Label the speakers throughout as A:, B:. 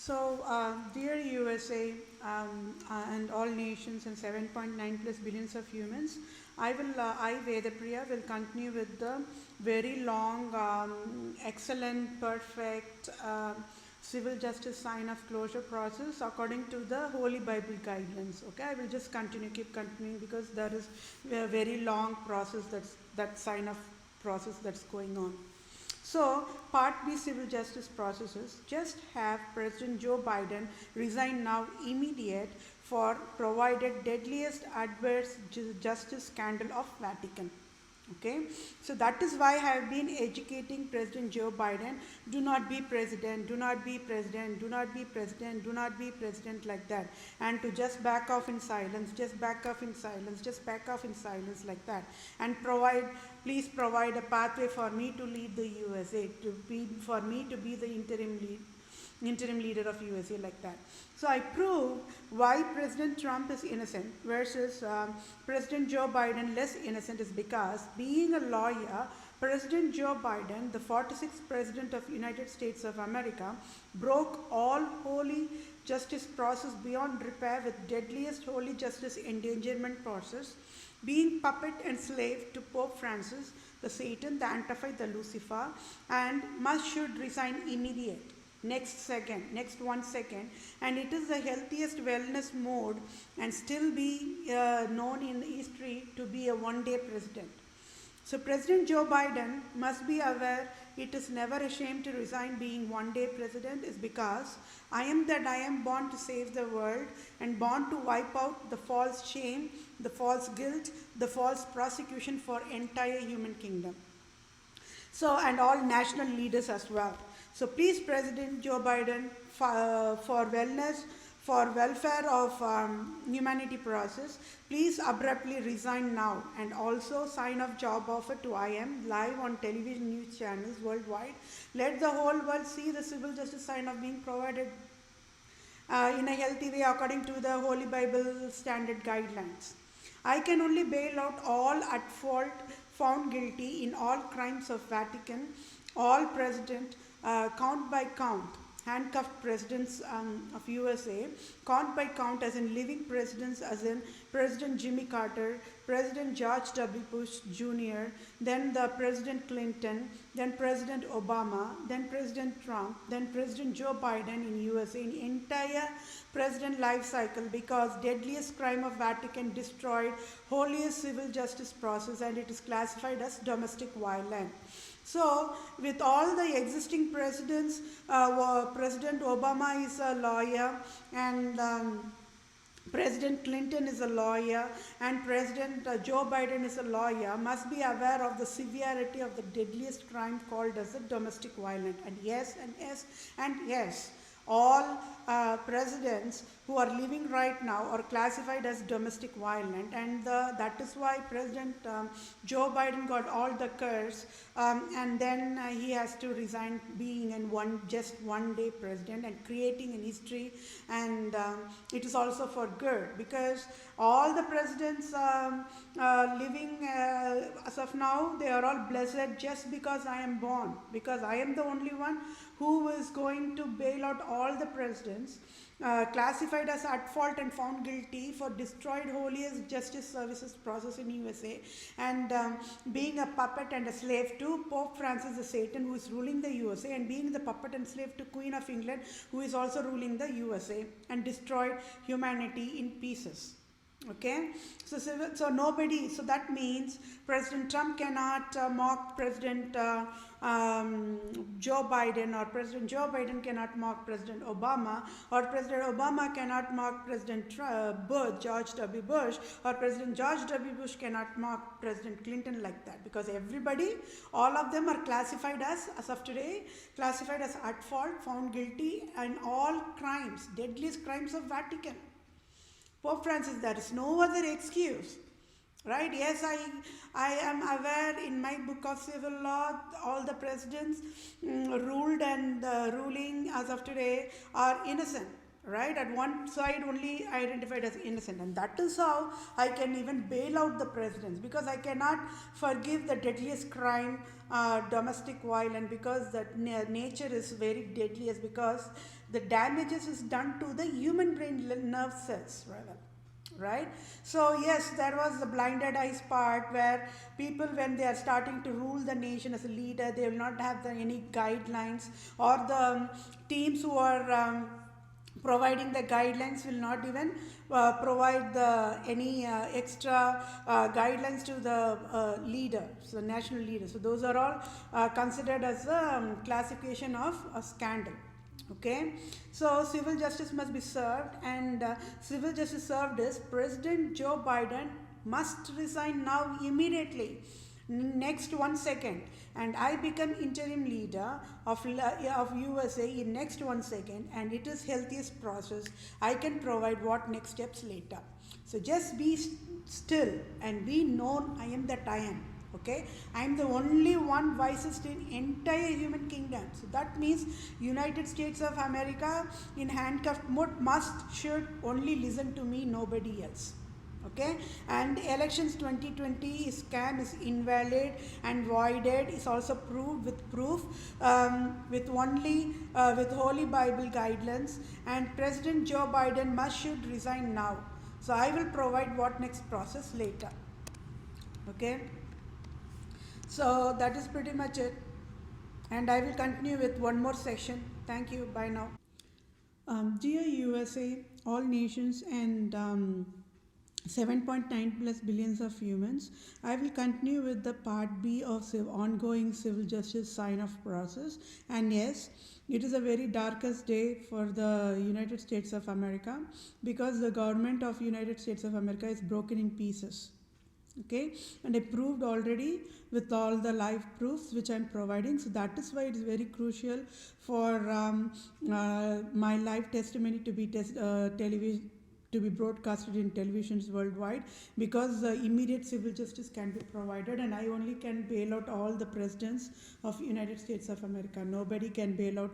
A: Dear USA and all nations and 7.9 plus billions of humans, I Vedapriya, will continue with the very long, excellent, perfect civil justice sign of closure process according to the Holy Bible guidelines. Okay, I will just keep continuing because there is a very long process that sign of process that's going on. So, Part B civil justice processes just have President Joe Biden resign now immediate for provided deadliest adverse justice scandal of Vatican. Okay, so that is why I have been educating President Joe Biden, do not be president, do not be president, do not be president, do not be president, like that, and to just back off in silence, just back off in silence, just back off in silence, like that, and please provide a pathway for me to lead the USA, for me to be the interim leader of USA, like that. So I proved why President Trump is innocent versus President Joe Biden less innocent is because being a lawyer, President Joe Biden, the 46th President of United States of America, broke all holy justice process beyond repair with deadliest holy justice endangerment process, being puppet and slave to Pope Francis, the Satan, the Antichrist, the Lucifer, and should resign immediate. Next 1 second, and it is the healthiest wellness mode and still be known in history to be a one-day president. So President Joe Biden must be aware it is never a shame to resign being one-day president is because I am born to save the world and born to wipe out the false shame, the false guilt, the false prosecution for entire human kingdom. So, and all national leaders as well. So please, President Joe Biden, for wellness, for welfare of humanity process, please abruptly resign now and also sign off job offer to IM live on television news channels worldwide. Let the whole world see the civil justice sign of being provided in a healthy way according to the Holy Bible standard guidelines. I can only bail out all at fault found guilty in all crimes of Vatican, all president, count by count, handcuffed presidents of USA, count by count as in living presidents as in President Jimmy Carter, President George W. Bush Jr., then the President Clinton, then President Obama, then President Trump, then President Joe Biden in USA, in entire president life cycle, because deadliest crime of Vatican destroyed holiest civil justice process and it is classified as domestic violence. So, with all the existing presidents, President Obama is a lawyer and President Clinton is a lawyer and President Joe Biden is a lawyer, must be aware of the severity of the deadliest crime called as a domestic violence. And yes, all presidents who are living right now are classified as domestic violent, and that is why President Joe Biden got all the curse, and then he has to resign being just one day president and creating an history, and it is also for good because all the presidents living as of now, they are all blessed just because I am born, because I am the only one who is going to bail out all the presidents classified as at fault and found guilty for destroyed holiest justice services process in USA, and being a puppet and a slave to Pope Francis the Satan, who is ruling the USA, and being the puppet and slave to Queen of England, who is also ruling the USA, and destroyed humanity in pieces. Okay, so that means President Trump cannot mock President Joe Biden, or President Joe Biden cannot mock President Obama, or President Obama cannot mock President George W. Bush, or President George W. Bush cannot mock President Clinton, like that, because all of them are classified as of today, classified as at fault, found guilty, and all crimes, deadliest crimes of Vatican. Pope Francis, there is no other excuse, right? Yes, I am aware in my book of civil law, all the presidents ruled and ruling as of today are innocent, right? At one side only identified as innocent, and that is how I can even bail out the presidents, because I cannot forgive the deadliest crime, domestic violence, because that nature is very deadliest, because the damages is done to the human brain nerve cells rather, right? So yes, there was the blinded eyes part where people, when they are starting to rule the nation as a leader, they will not have any guidelines, or the teams who are providing the guidelines will not even provide any extra guidelines to the leader, so national leader. So those are all considered as a classification of a scandal. Okay, so civil justice must be served, and civil justice served is President Joe Biden must resign now immediately, next 1 second, and I become interim leader of USA in next 1 second, and it is healthiest process. I can provide what next steps later. So just be still and be known I am that I am. Okay, I am the only one wisest in entire human kingdom. So that means United States of America in handcuffed mode should only listen to me, nobody else. Okay, and elections 2020 scam is invalid and voided, is also proved with proof, with Holy Bible guidelines, and President Joe Biden should resign now. So I will provide what next process later. Okay, so that is pretty much it, and I will continue with one more session. Thank you. Bye now. Dear USA, all nations, and 7.9 plus billions of humans, I will continue with the part B of ongoing civil justice sign-off process. And yes, it is a very darkest day for the United States of America, because the government of United States of America is broken in pieces. Okay, and I proved already with all the live proofs which I am providing. So that is why it is very crucial for my live testimony to be to be broadcasted in televisions worldwide, because immediate civil justice can be provided, and I only can bail out all the presidents of United States of America. Nobody can bail out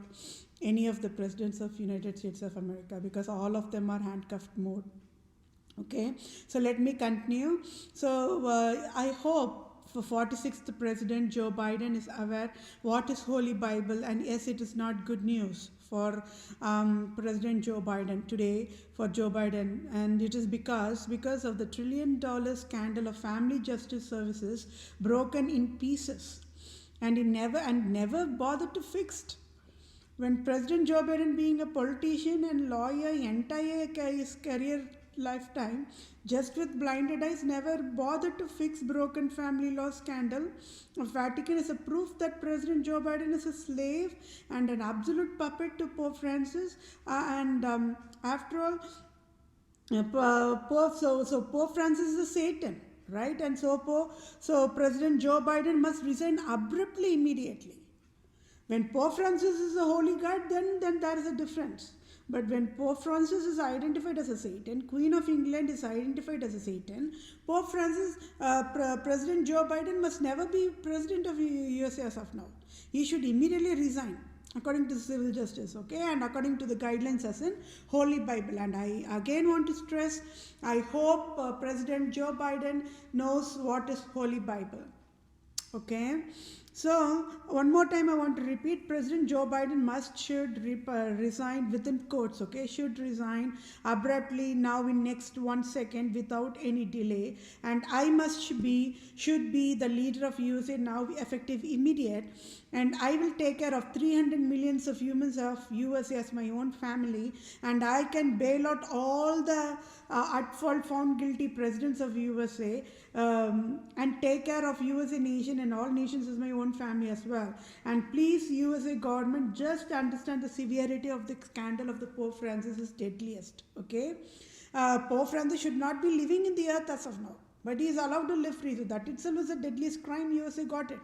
A: any of the presidents of United States of America, because all of them are handcuffed mode. Okay, so let me continue. So I hope for 46th President Joe Biden is aware what is Holy Bible, and yes, it is not good news for President Joe Biden today, for Joe Biden, and it is because of the $1 trillion scandal of family justice services broken in pieces, and it never bothered to fix it. When President Joe Biden, being a politician and lawyer entire his career lifetime, just with blinded eyes, never bothered to fix broken family law scandal of Vatican, is a proof that President Joe Biden is a slave and an absolute puppet to Pope Francis. After all, Pope Francis is a Satan, right? And so President Joe Biden must resign abruptly, immediately. When Pope Francis is a holy God, then there is a difference. But when Pope Francis is identified as a Satan, Queen of England is identified as a Satan, Pope Francis, President Joe Biden must never be President of USA as of now. He should immediately resign, according to civil justice, okay, and according to the guidelines as in Holy Bible. And I again want to stress, I hope President Joe Biden knows what is Holy Bible. Okay, so one more time I want to repeat, President Joe Biden should resign within quotes, okay, should resign abruptly now in next 1 second without any delay, and I should be the leader of USA now, effective immediate, and I will take care of 300 millions of humans of USA as my own family, and I can bail out all the at fault found guilty presidents of USA, and take care of USA nation and all nations as my own family as well. And please, USA government, just understand the severity of the scandal of the Pope Francis is deadliest. Okay, Pope Francis should not be living in the earth as of now, but he is allowed to live free. So that itself is the deadliest crime. USA got it,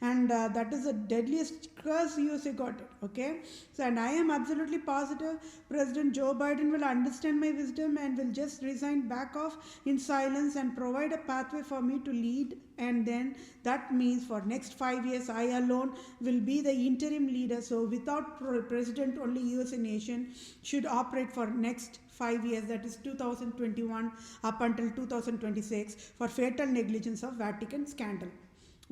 A: and that is the deadliest curse USA got it. Okay, so and I am absolutely positive President Joe Biden will understand my wisdom and will just resign, back off in silence, and provide a pathway for me to lead. And then that means for next 5 years I alone will be the interim leader. So without president, only USA nation should operate for next 5 years, that is 2021 up until 2026, for fatal negligence of Vatican scandal.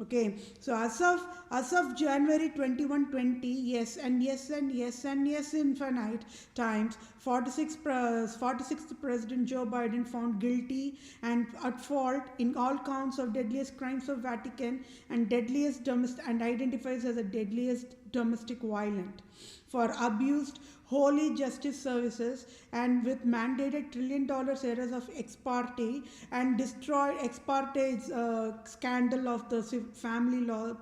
A: Okay, so as of January 21, 20, yes and yes and yes and yes infinite times, 46th President Joe Biden found guilty and at fault in all counts of deadliest crimes of Vatican and deadliest domestic and identifies as the deadliest domestic violent for abused holy justice services and with mandated $1 trillion errors of ex parte and destroyed ex parte scandal of the family law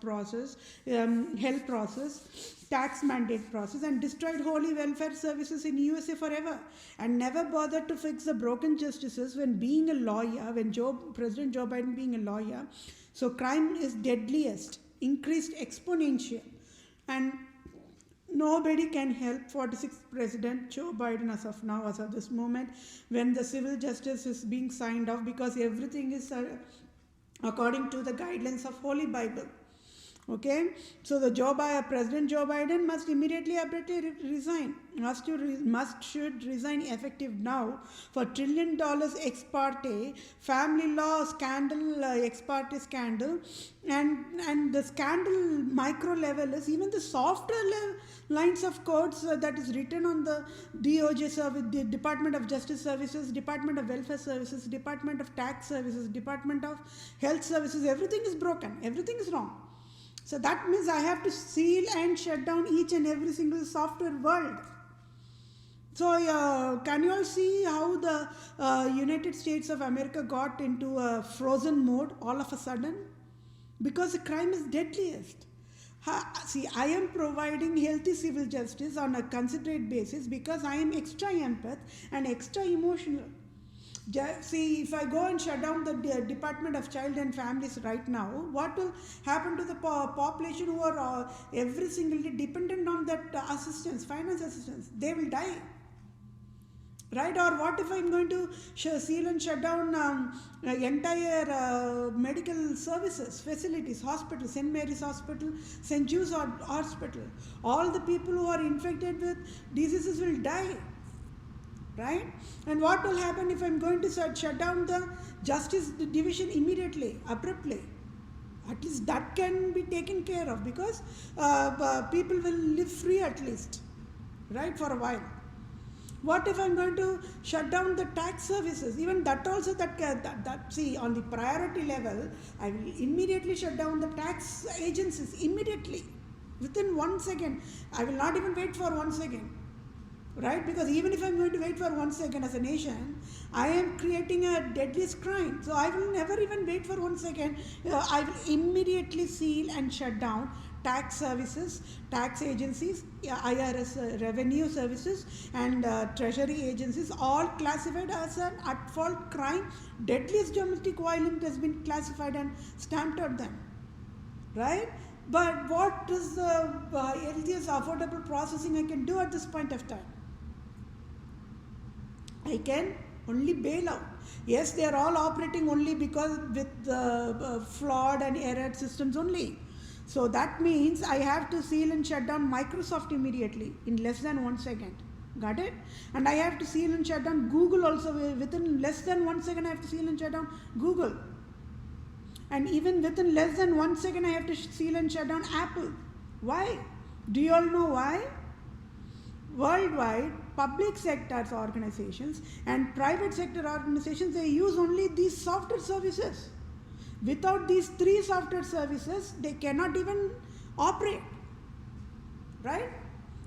A: process, health process, tax mandate process, and destroyed holy welfare services in USA forever, and never bothered to fix the broken justices when being a lawyer, when President Joe Biden being a lawyer. So crime is deadliest, increased exponential, and nobody can help 46th President Joe Biden as of now, as of this moment, when the civil justice is being signed off, because everything is according to the guidelines of Holy Bible. Okay, so the President Joe Biden must immediately abruptly resign. Should resign effective now for $1 trillion ex parte family law scandal, ex parte scandal, and the scandal micro level is even the software lines of codes that is written on the DOJ service, the Department of Justice Services, Department of Welfare Services, Department of Tax Services, Department of Health Services. Everything is broken. Everything is wrong. So that means I have to seal and shut down each and every single software world. So can you all see how the United States of America got into a frozen mode all of a sudden? Because the crime is deadliest. See, I am providing healthy civil justice on a considerate basis because I am extra empath and extra emotional. See, if I go and shut down the Department of Child and Families right now, what will happen to the population who are every single day dependent on that assistance, finance assistance? They will die. Right? Or what if I'm going to seal and shut down entire medical services, facilities, hospitals, St. Mary's Hospital, St. Jude's Hospital? All the people who are infected with diseases will die. Right? And what will happen if I'm going to shut down the justice division immediately, abruptly? At least that can be taken care of, because people will live free at least, right, for a while. What if I'm going to shut down the tax services? Even that also, see, on the priority level, I will immediately shut down the tax agencies immediately, within 1 second. I will not even wait for 1 second. Right? Because even if I'm going to wait for 1 second as a nation, I am creating a deadliest crime. So I will never even wait for 1 second. I will immediately seal and shut down tax services, tax agencies, IRS revenue services, and treasury agencies, all classified as an at-fault crime. Deadliest domestic violence has been classified and stamped on them. Right? But what is the healthiest affordable processing I can do at this point of time? I can only bail out. Yes, they are all operating only because with flawed and errored systems only. So that means I have to seal and shut down Microsoft immediately in less than 1 second. Got it? And I have to seal and shut down Google also within less than 1 second. I have to seal and shut down Google. And even within less than 1 second, I have to seal and shut down Apple. Why? Do you all know why? Worldwide, public sector organizations and private sector organizations, they use only these software services. Without these 3 software services, they cannot even operate. Right?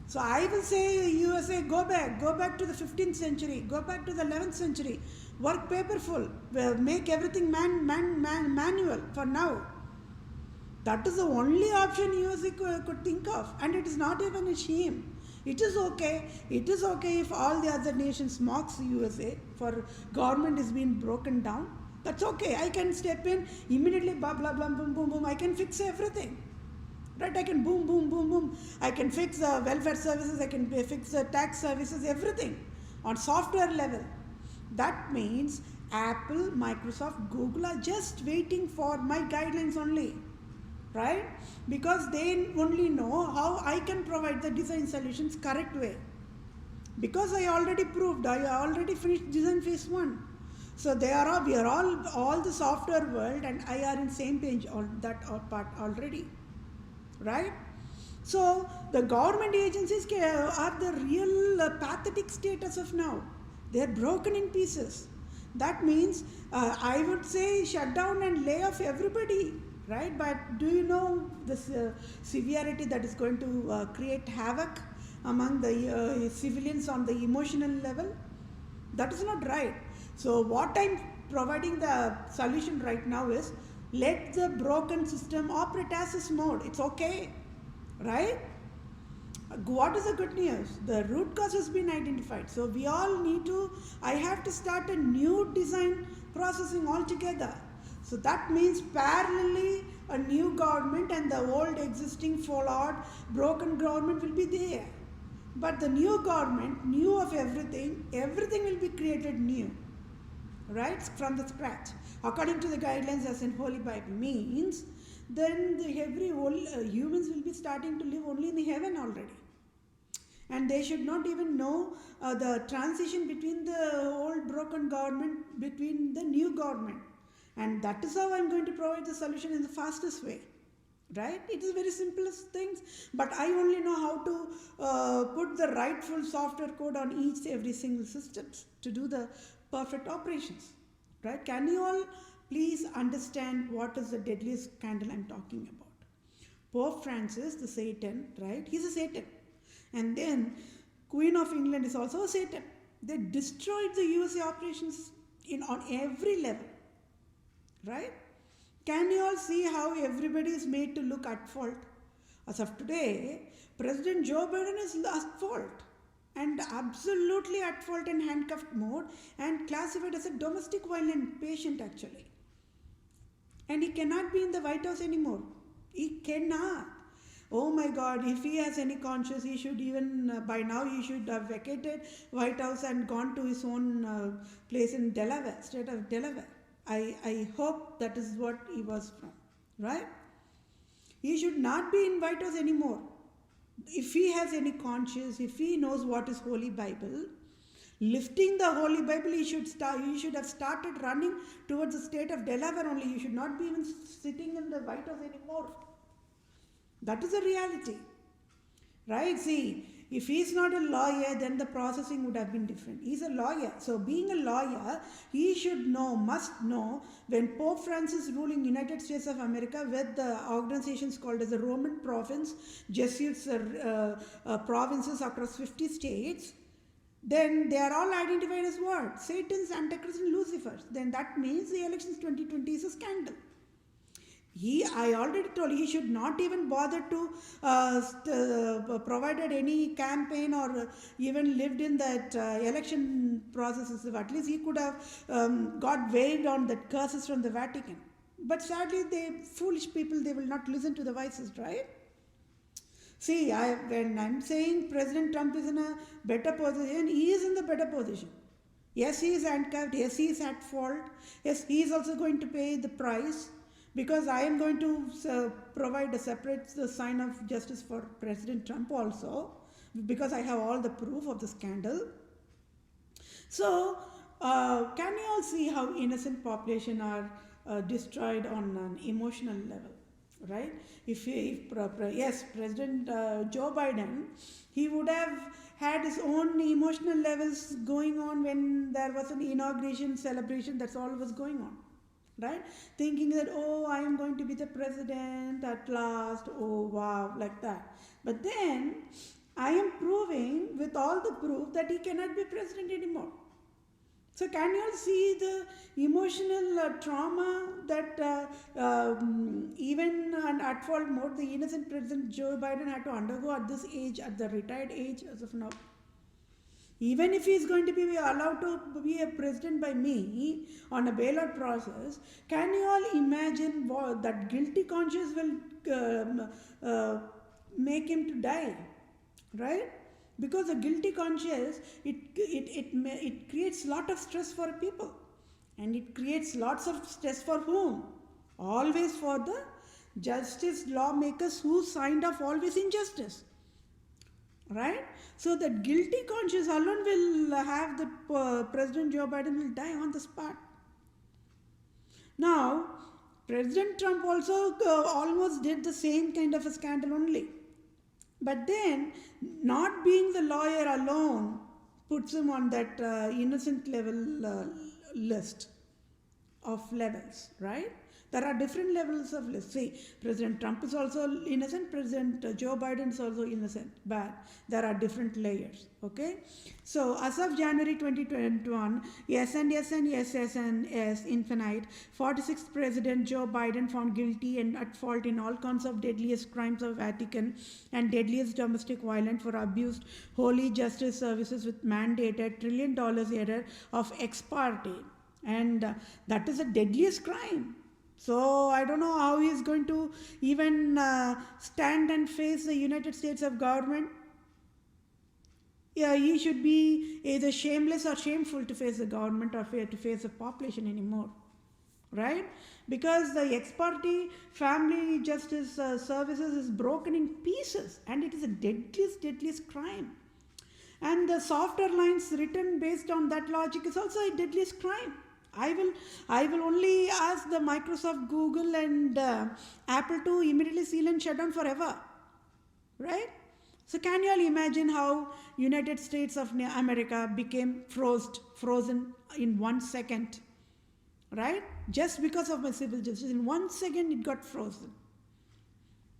A: So I will say, USA, go back to the 15th century, go back to the 11th century. Work paperful, make everything manual for now. That is the only option USA could think of, and it is not even a shame. It is okay. It is okay if all the other nations mocks USA for government is being broken down. That's okay. I can step in immediately, blah blah blah, boom boom boom. I can fix everything. Right? I can boom boom boom boom. I can fix the welfare services. I can fix the tax services. Everything on software level. That means Apple, Microsoft, Google are just waiting for my guidelines only, right? Because they only know how I can provide the design solutions correct way. Because I already proved, I already finished design phase 1. So we are all the software world and I are in same page on that part already, right? So the government agencies are the real pathetic status of now. They are broken in pieces. That means I would say shut down and lay off everybody, right? But do you know the severity that is going to create havoc among the civilians on the emotional level? That is not right. So what I'm providing the solution right now is let the broken system operate as its mode. It's okay, right? What is the good news? The root cause has been identified. So we all need to, I have to start a new design processing altogether. So that means parallelly a new government and the old existing flawed broken government will be there. But the new government, new of everything will be created new, right? From the scratch. According to the guidelines as in Holy Bible means, then humans will be starting to live only in the heaven already. And they should not even know the transition between the old broken government, between the new government. And that is how I'm going to provide the solution in the fastest way. Right? It is very simplest things, but I only know how to put the rightful software code on every single system to do the perfect operations. Right? Can you all please understand what is the deadliest scandal I'm talking about? Pope Francis, the Satan, right? He's a Satan. And then Queen of England is also a Satan. They destroyed the USA operations on every level. Right? Can you all see how everybody is made to look at fault? As of today, President Joe Biden is at fault and absolutely at fault in handcuffed mode and classified as a domestic violent patient actually. And he cannot be in the White House anymore. He cannot. Oh my God, if he has any conscience, he should even, by now he should have vacated White House and gone to his own place in Delaware, state of Delaware. I hope that is what he was from, right? He should not be in White House anymore. If he has any conscience, if he knows what is Holy Bible, lifting the Holy Bible, he should have started running towards the state of Delaware only. He should not be even sitting in the White House anymore. That is a reality, right? See, if he is not a lawyer, then the processing would have been different. He is a lawyer. So being a lawyer, he should know, must know, when Pope Francis ruling United States of America with the organizations called as the Roman province, Jesuits provinces across 50 states, then they are all identified as what? Satan's, Antichrist and Lucifer. Then that means the elections 2020 is a scandal. I already told he should not even bother to provided any campaign or even lived in that election processes. At least he could have got waived on the curses from the Vatican. But sadly, foolish people, they will not listen to the voices, right? See, when I'm saying President Trump is in a better position, he is in the better position. Yes, he is handcuffed. Yes, he is at fault. Yes, he is also going to pay the price. Because I am going to provide a separate sign of justice for President Trump also, because I have all the proof of the scandal. So, can you all see how innocent population are destroyed on an emotional level, right? Yes, President Joe Biden, he would have had his own emotional levels going on when there was an inauguration celebration, that's all was going on. Right? Thinking that, oh, I am going to be the president at last, oh wow, like that. But then, I am proving with all the proof that he cannot be president anymore. So can you all see the emotional trauma that even at fault mode, the innocent President Joe Biden had to undergo at this age, at the retired age as of now? Even if he is going to be allowed to be a president by me on a bailout process, can you all imagine that guilty conscience will make him to die, right? Because the guilty conscience, it creates a lot of stress for people. And it creates lots of stress for whom? Always for the justice lawmakers who signed off always injustice. Right? So that guilty conscience alone will have the President Joe Biden will die on the spot. Now, President Trump also almost did the same kind of a scandal only. But then, not being the lawyer alone puts him on that innocent level list of levels, right? There are different levels of list. See, President Trump is also innocent, President Joe Biden is also innocent, but there are different layers, okay? So, as of January 2021, yes and yes and yes, yes and yes, infinite, 46th President Joe Biden found guilty and at fault in all counts of deadliest crimes of Vatican and deadliest domestic violence for abused holy justice services with mandated $1 trillion error of ex parte. And that is the deadliest crime. So I don't know how he is going to even stand and face the United States of government. Yeah, he should be either shameless or shameful to face the government or to face the population anymore, right? Because the ex parte family justice services is broken in pieces, and it is a deadliest crime. And the softer lines written based on that logic is also a deadliest crime. I will only ask the Microsoft, Google, and Apple to immediately seal and shut down forever, right? So can you all imagine how United States of America became frozen in 1 second, right? Just because of my civil justice, in 1 second it got frozen.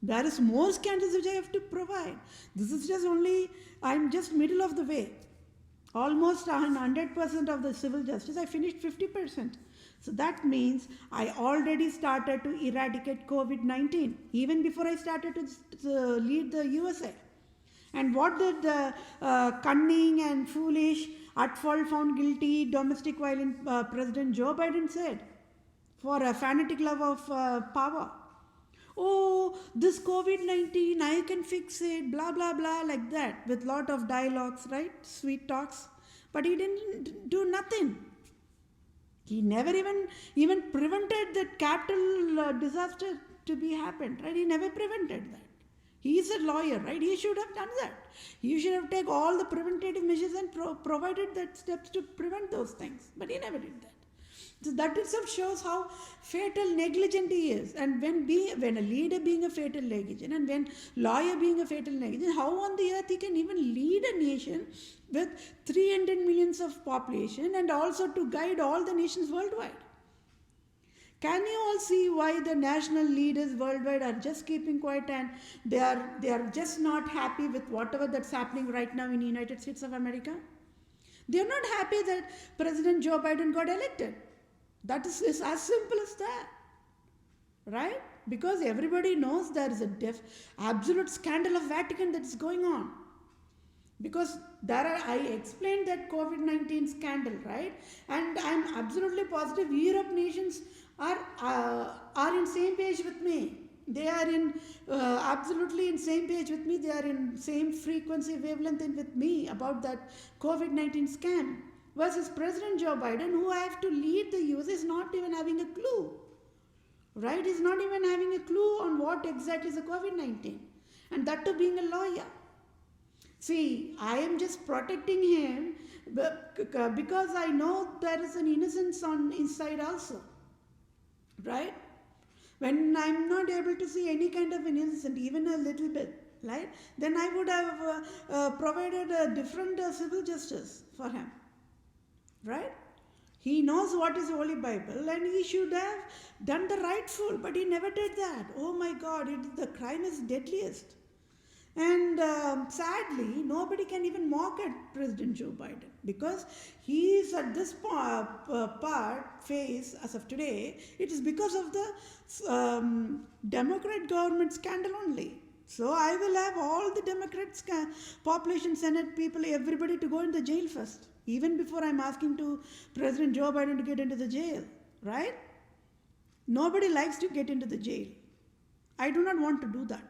A: There is more scandals which I have to provide. This is just only, I'm just middle of the way. Almost 100% of the civil justice, I finished 50%. So that means I already started to eradicate COVID-19, even before I started to lead the USA. And what did the cunning and foolish, at fault found guilty, domestic violence President Joe Biden said? For a fanatic love of power. Oh, this COVID-19, I can fix it, blah, blah, blah, like that, with lot of dialogues, right? Sweet talks. But he didn't do nothing. He never even prevented that capital disaster to be happened, right? He never prevented that. He is a lawyer, right? He should have done that. He should have taken all the preventative measures and provided that steps to prevent those things. But he never did that. So that itself shows how fatal negligent he is. And when a leader being a fatal negligent and when lawyer being a fatal negligent, how on the earth he can even lead a nation with 300 millions of population and also to guide all the nations worldwide? Can you all see why the national leaders worldwide are just keeping quiet and they are just not happy with whatever that's happening right now in the United States of America? They are not happy that President Joe Biden got elected. That is as simple as that, right? Because everybody knows there is a absolute scandal of Vatican that is going on. Because I explained that COVID-19 scandal, right? And I'm absolutely positive Europe nations are in same page with me. They are absolutely in same page with me. They are in same frequency wavelength with me about that COVID-19 scam. Versus President Joe Biden, who I have to lead the US, is not even having a clue. Right? He's not even having a clue on what exactly is a COVID-19. And that too being a lawyer. See, I am just protecting him because I know there is an innocence on inside also. Right? When I'm not able to see any kind of an innocence, even a little bit, right? Then I would have provided a different civil justice for him. Right? He knows what is Holy Bible and he should have done the rightful, but he never did that. Oh my God, the crime is deadliest. And sadly, nobody can even mock at President Joe Biden because he is at this phase as of today, it is because of the Democrat government scandal only. So I will have all the Democrats, population, Senate people, everybody to go in the jail first. Even before I'm asking to President Joe Biden to get into the jail, right? Nobody likes to get into the jail. I do not want to do that.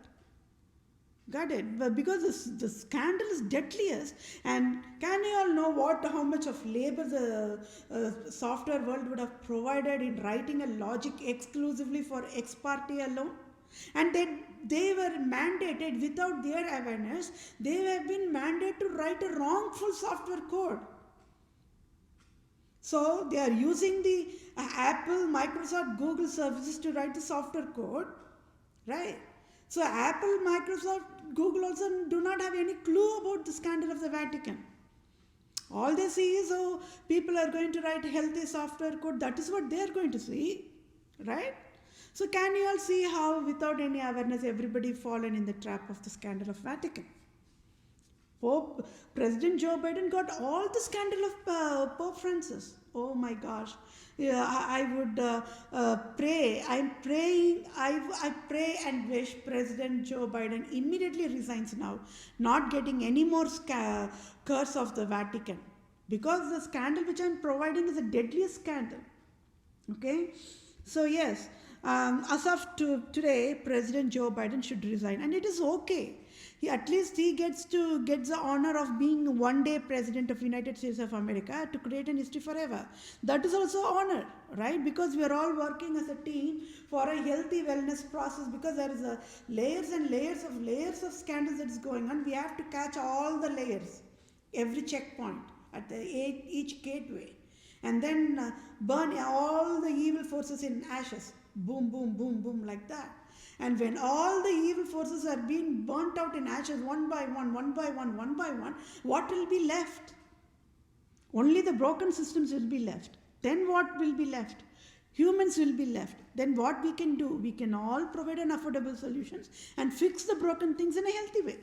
A: Got it? But because the scandal is deadliest, and can you all know how much of labor the software world would have provided in writing a logic exclusively for ex parte alone? And they were mandated without their awareness, they have been mandated to write a wrongful software code.
B: So they are using the Apple, Microsoft, Google services to write the software code, right? So Apple, Microsoft, Google also do not have any clue about the scandal of the Vatican. All they see is, oh, people are going to write healthy software code. That is what they are going to see, right? So can you all see how without any awareness everybody fallen in the trap of the scandal of Vatican? President Joe Biden got all the scandal of Pope Francis. Oh my gosh. Yeah, I would pray. I'm praying. I pray and wish President Joe Biden immediately resigns now, not getting any more curse of the Vatican. Because the scandal which I'm providing is the deadliest scandal. Okay? So, yes, as of today, President Joe Biden should resign. And it is okay. At least he gets the honor of being one day President of United States of America to create an history forever. That is also honor, right? Because we are all working as a team for a healthy wellness process, because there is layers and layers of scandals that is going on. We have to catch all the layers, every checkpoint at each gateway, and then burn all the evil forces in ashes. Boom, boom, boom, boom, like that. And when all the evil forces are being burnt out in ashes one by one, what will be left? Only the broken systems will be left. Then what will be left? Humans will be left. Then what we can do? We can all provide an affordable solutions and fix the broken things in a healthy way.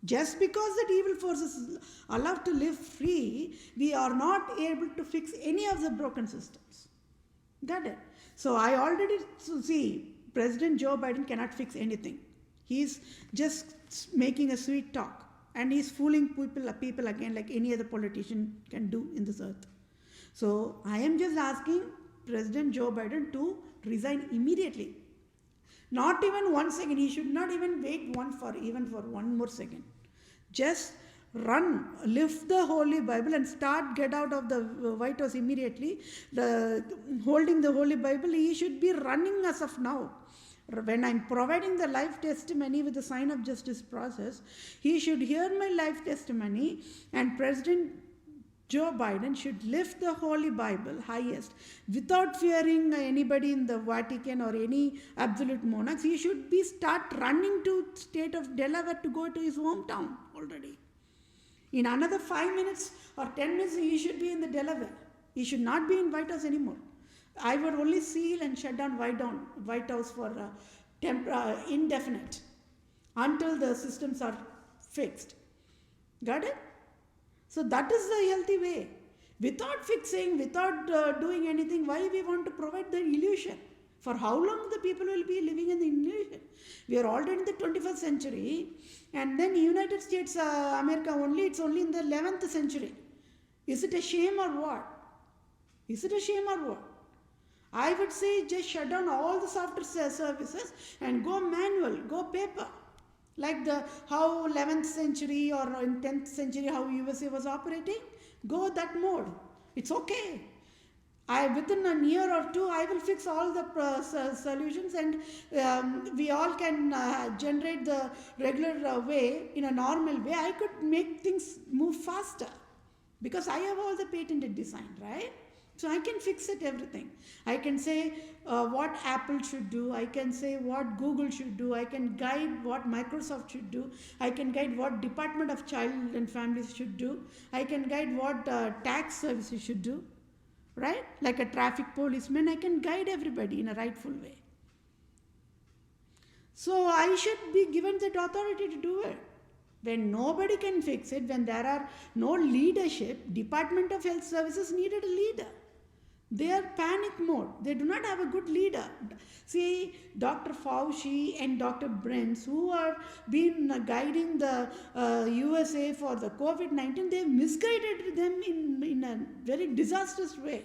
B: Just because that evil forces is allowed to live free, we are not able to fix any of the broken systems. Got it? So I already see President Joe Biden cannot fix anything. He's just making a sweet talk, and he's fooling people again like any other politician can do in this earth. So I am just asking President Joe Biden to resign immediately. Not even 1 second. He should not even wait even for 1 more second. Just run, lift the Holy Bible and get out of the White House immediately. Holding the Holy Bible, he should be running as of now. When I'm providing the life testimony with the sign of justice process, he should hear my life testimony, and President Joe Biden should lift the Holy Bible highest without fearing anybody in the Vatican or any absolute monarchs. He should start running to state of Delaware to go to his hometown already. In another 5 minutes or 10 minutes, he should be in the Delaware. He should not be in White House anymore. I would only seal and shut down White House for indefinite until the systems are fixed. Got it? So that is the healthy way. Without fixing, without doing anything, why we want to provide the illusion? For how long the people will be living in the illusion? We are already in the 21st century, and then United States, America it's only in the 11th century. Is it a shame or what? Is it a shame or what? I would say just shut down all the software services and go manual, go paper. Like how 11th century or in 10th century how USA was operating, go that mode. It's okay. Within a year or two, I will fix all the solutions, and we all can generate the regular way in a normal way. I could make things move faster because I have all the patented design, right? So I can fix it everything. I can say what Apple should do. I can say what Google should do. I can guide what Microsoft should do. I can guide what Department of Child and Families should do. I can guide what tax services should do. Right? Like a traffic policeman, I can guide everybody in a rightful way. So I should be given that authority to do it. When nobody can fix it, when there are no leadership, Department of Health Services needed a leader. They are panic mode. They do not have a good leader. See, Dr. Fauci and Dr. Birx, who are been guiding the USA for the COVID-19, they misguided them in a very disastrous way.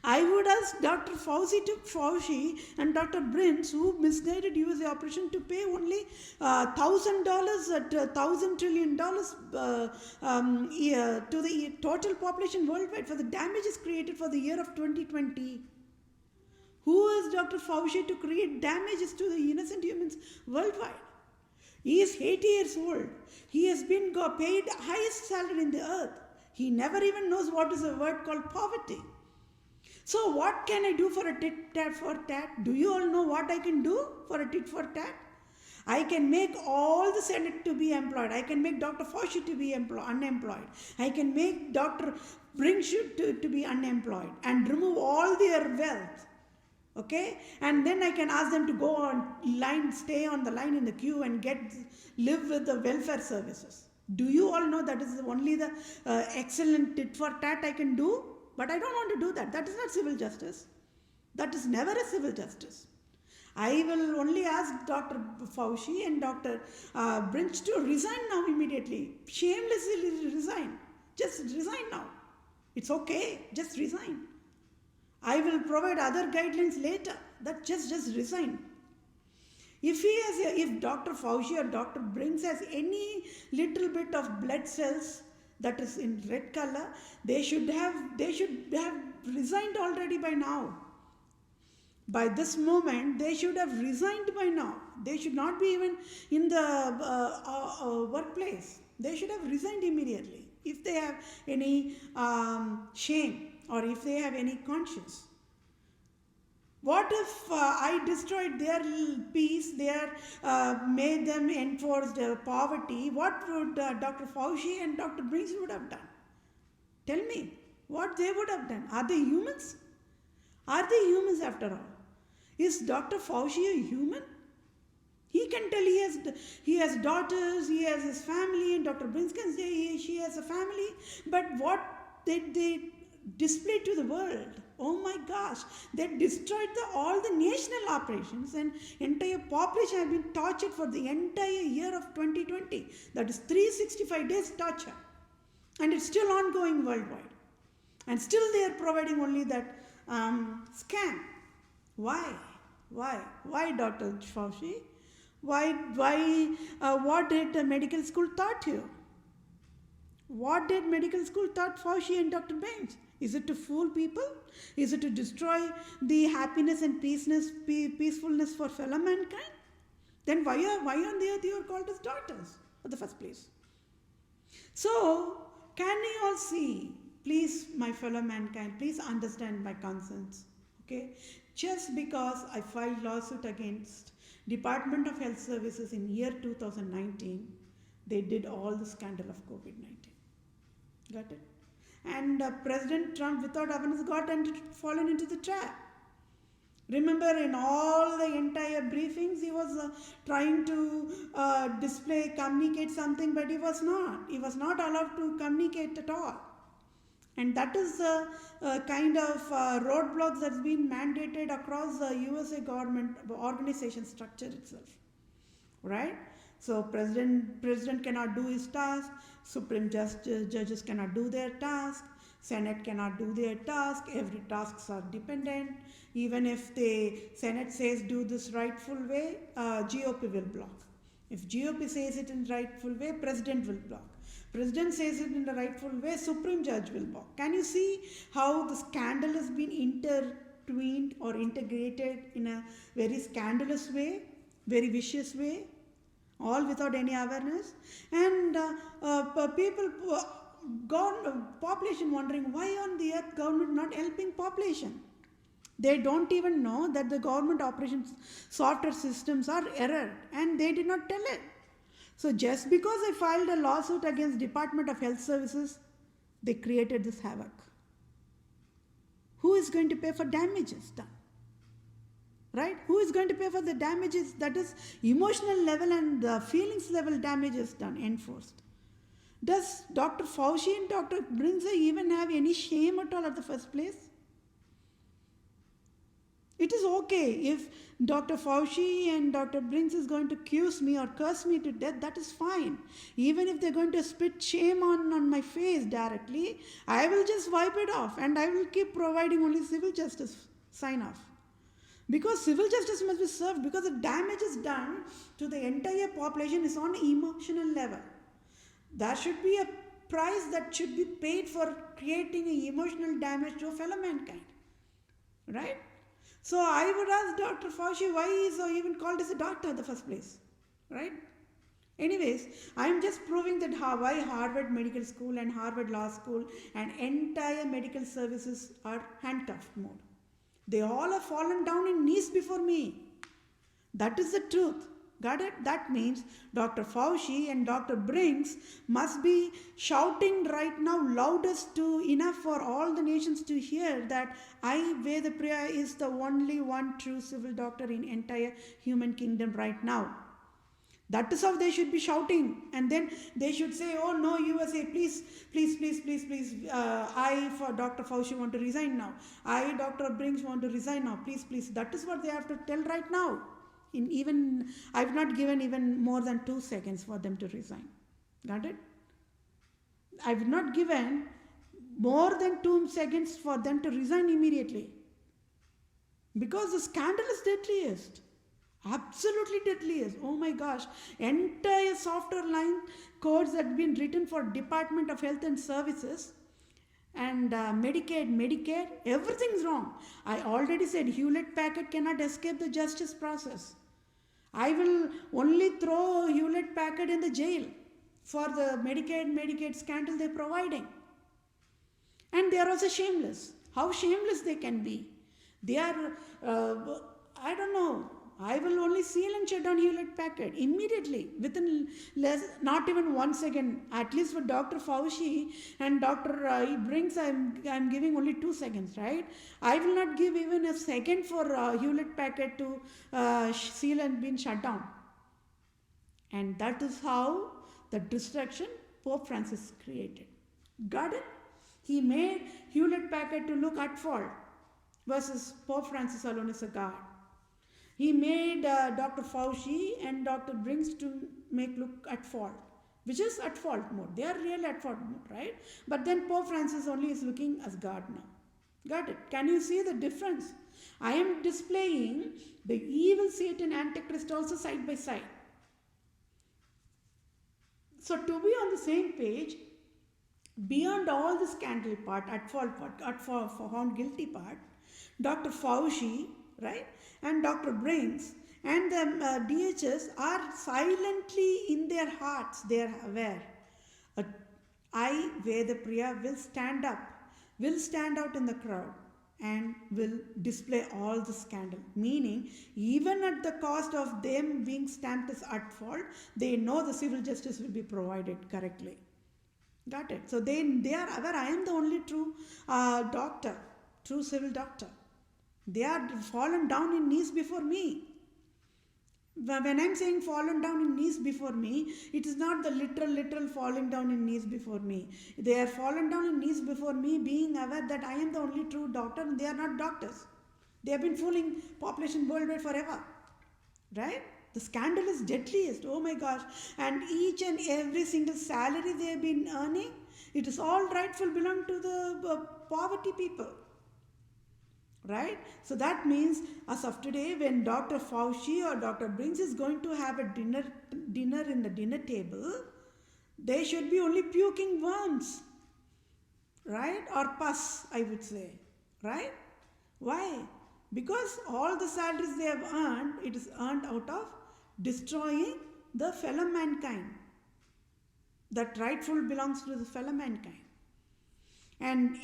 B: I would ask Dr. Fauci and Dr. Birx, who misguided USA operation, to pay only $1,000 at $1,000 trillion to the total population worldwide for the damages created for the year of 2020. Who is Dr. Fauci to create damages to the innocent humans worldwide? He is 80 years old. He has been paid highest salary in the earth. He never even knows what is a word called poverty. So what can I do for a tit tat for tat? Do you all know what I can do for a tit for tat? I can make all the Senate to be employed. I can make Dr. Fauci to be unemployed. I can make Dr. Bringshoot to be unemployed and remove all their wealth. Okay? And then I can ask them to go on line, stay on the line in the queue and live with the welfare services. Do you all know that is only the excellent tit for tat I can do? But I don't want to do that. That is not civil justice. That is never a civil justice. I will only ask Dr. Fauci and Dr. Brinch to resign now immediately. Shamelessly resign. Just resign now. It's okay. Just resign. I will provide other guidelines later. That just resign. If Dr. Fauci or Dr. Brinks has any little bit of blood cells that is in red color, they should have resigned already by now. By this moment, they should have resigned by now. They should not be even in the workplace. They should have resigned immediately if they have any shame or if they have any conscience. What if I destroyed their peace, made them enforce their poverty? What would Dr. Fauci and Dr. Brinks would have done? Tell me what they would have done. Are they humans? Are they humans after all? Is Dr. Fauci a human? He can tell he has daughters, he has his family, and Dr. Brinks can say she has a family. But what did they display to the world? Oh my gosh, they destroyed all the national operations, and entire population have been tortured for the entire year of 2020. That is 365 days torture. And it's still ongoing worldwide. And still they are providing only that scam. Why? Why, Dr. Fauci? Why? What did the medical school taught you? What did medical school taught Fauci and Dr. Baines? Is it to fool people? Is it to destroy the happiness and peacefulness for fellow mankind? Then why on the earth you are called as daughters in the first place? So, can you all see, please, my fellow mankind, please understand my concerns. Okay? Just because I filed lawsuit against Department of Health Services in year 2019, they did all the scandal of COVID-19. Got it? And President Trump, without awareness, fallen into the trap. Remember, in all the entire briefings, he was trying to communicate something, but he was not. He was not allowed to communicate at all. And that is the kind of roadblocks that's been mandated across the USA government organization structure itself. Right? So president cannot do his task, Supreme judges cannot do their task, Senate cannot do their task, every tasks are dependent. Even if the Senate says do this rightful way, GOP will block. If GOP says it in rightful way, President will block. President says it in the rightful way, Supreme Judge will block. Can you see how the scandal has been intertwined or integrated in a very scandalous way, very vicious way? All without any awareness, and population wondering why on the earth government not helping population. They don't even know that the government operations software systems are errored, and they did not tell it. So just because I filed a lawsuit against Department of Health Services, they created this havoc. Who is going to pay for damages done? Right? Who is going to pay for the damages? That is emotional level and the feelings level damages done, enforced. Does Dr. Fauci and Dr. Brinzer even have any shame at all at the first place? It is okay if Dr. Fauci and Dr. Brinks is going to accuse me or curse me to death, that is fine. Even if they're going to spit shame on my face directly, I will just wipe it off and I will keep providing only civil justice sign off. Because civil justice must be served, because the damage is done to the entire population is on an emotional level. There should be a price that should be paid for creating an emotional damage to a fellow mankind. Right? So I would ask Dr. Fauci why he is even called as a doctor in the first place. Right? Anyways, I am just proving that why Harvard Medical School and Harvard Law School and entire medical services are handcuffed mode. They all have fallen down in knees before me. That is the truth. Got it? That means Dr. Fauci and Dr. Brinks must be shouting right now loudest to enough for all the nations to hear that I, Vedapriya, is the only one true civil doctor in entire human kingdom right now. That is how they should be shouting. And then they should say, oh no, USA, please, please, please, please, please. I, for Dr. Fauci, want to resign now. I, Dr. Brinks, want to resign now. Please, please. That is what they have to tell right now. I've not given even more than 2 seconds for them to resign. Got it? I've not given more than 2 seconds for them to resign immediately. Because the scandal is deadliest. Absolutely deadliest. Oh my gosh. Entire software line codes that have been written for Department of Health and Services and Medicaid, Medicare, everything's wrong. I already said Hewlett-Packard cannot escape the justice process. I will only throw Hewlett-Packard in the jail for the Medicaid scandal they're providing. And they are also shameless. How shameless they can be. They are, I don't know. I will only seal and shut down Hewlett-Packard immediately, within not even 1 second. At least for Dr. Fauci and Dr. Brinks, I'm giving only 2 seconds, right? I will not give even a second for Hewlett-Packard to seal and be shut down. And that is how the distraction Pope Francis created. Got it? He made Hewlett-Packard to look at fault versus Pope Francis alone is a God. He made Dr. Fauci and Dr. Brinks to look at fault, which is at fault mode. They are really at fault mode, right? But then Pope Francis only is looking as God now. Got it? Can you see the difference? I am displaying the evil Satan Antichrist also side by side. So to be on the same page, beyond all the scandal part, at fault part, for found guilty part, Dr. Fauci, right, and Dr. Brinks and the DHS are silently in their hearts, they are aware. I, Vedapriya, will stand out in the crowd and will display all the scandal. Meaning, even at the cost of them being stamped as at fault, they know the civil justice will be provided correctly. Got it? So they are aware I am the only true doctor, true civil doctor. They are fallen down in knees before me. When I'm saying fallen down in knees before me, it is not the literal falling down in knees before me. They are fallen down in knees before me, being aware that I am the only true doctor and they are not doctors. They have been fooling population worldwide forever. Right? The scandal is deadliest. Oh my gosh. And each and every single salary they have been earning, it is all rightful belong to the poverty people. Right? So that means as of today, when Dr. Fauci or Dr. Brinks is going to have a dinner in the dinner table, they should be only puking worms. Right? Or pus, I would say. Right? Why? Because all the salaries they have earned, it is earned out of destroying the fellow mankind. That rightful belongs to the fellow mankind. And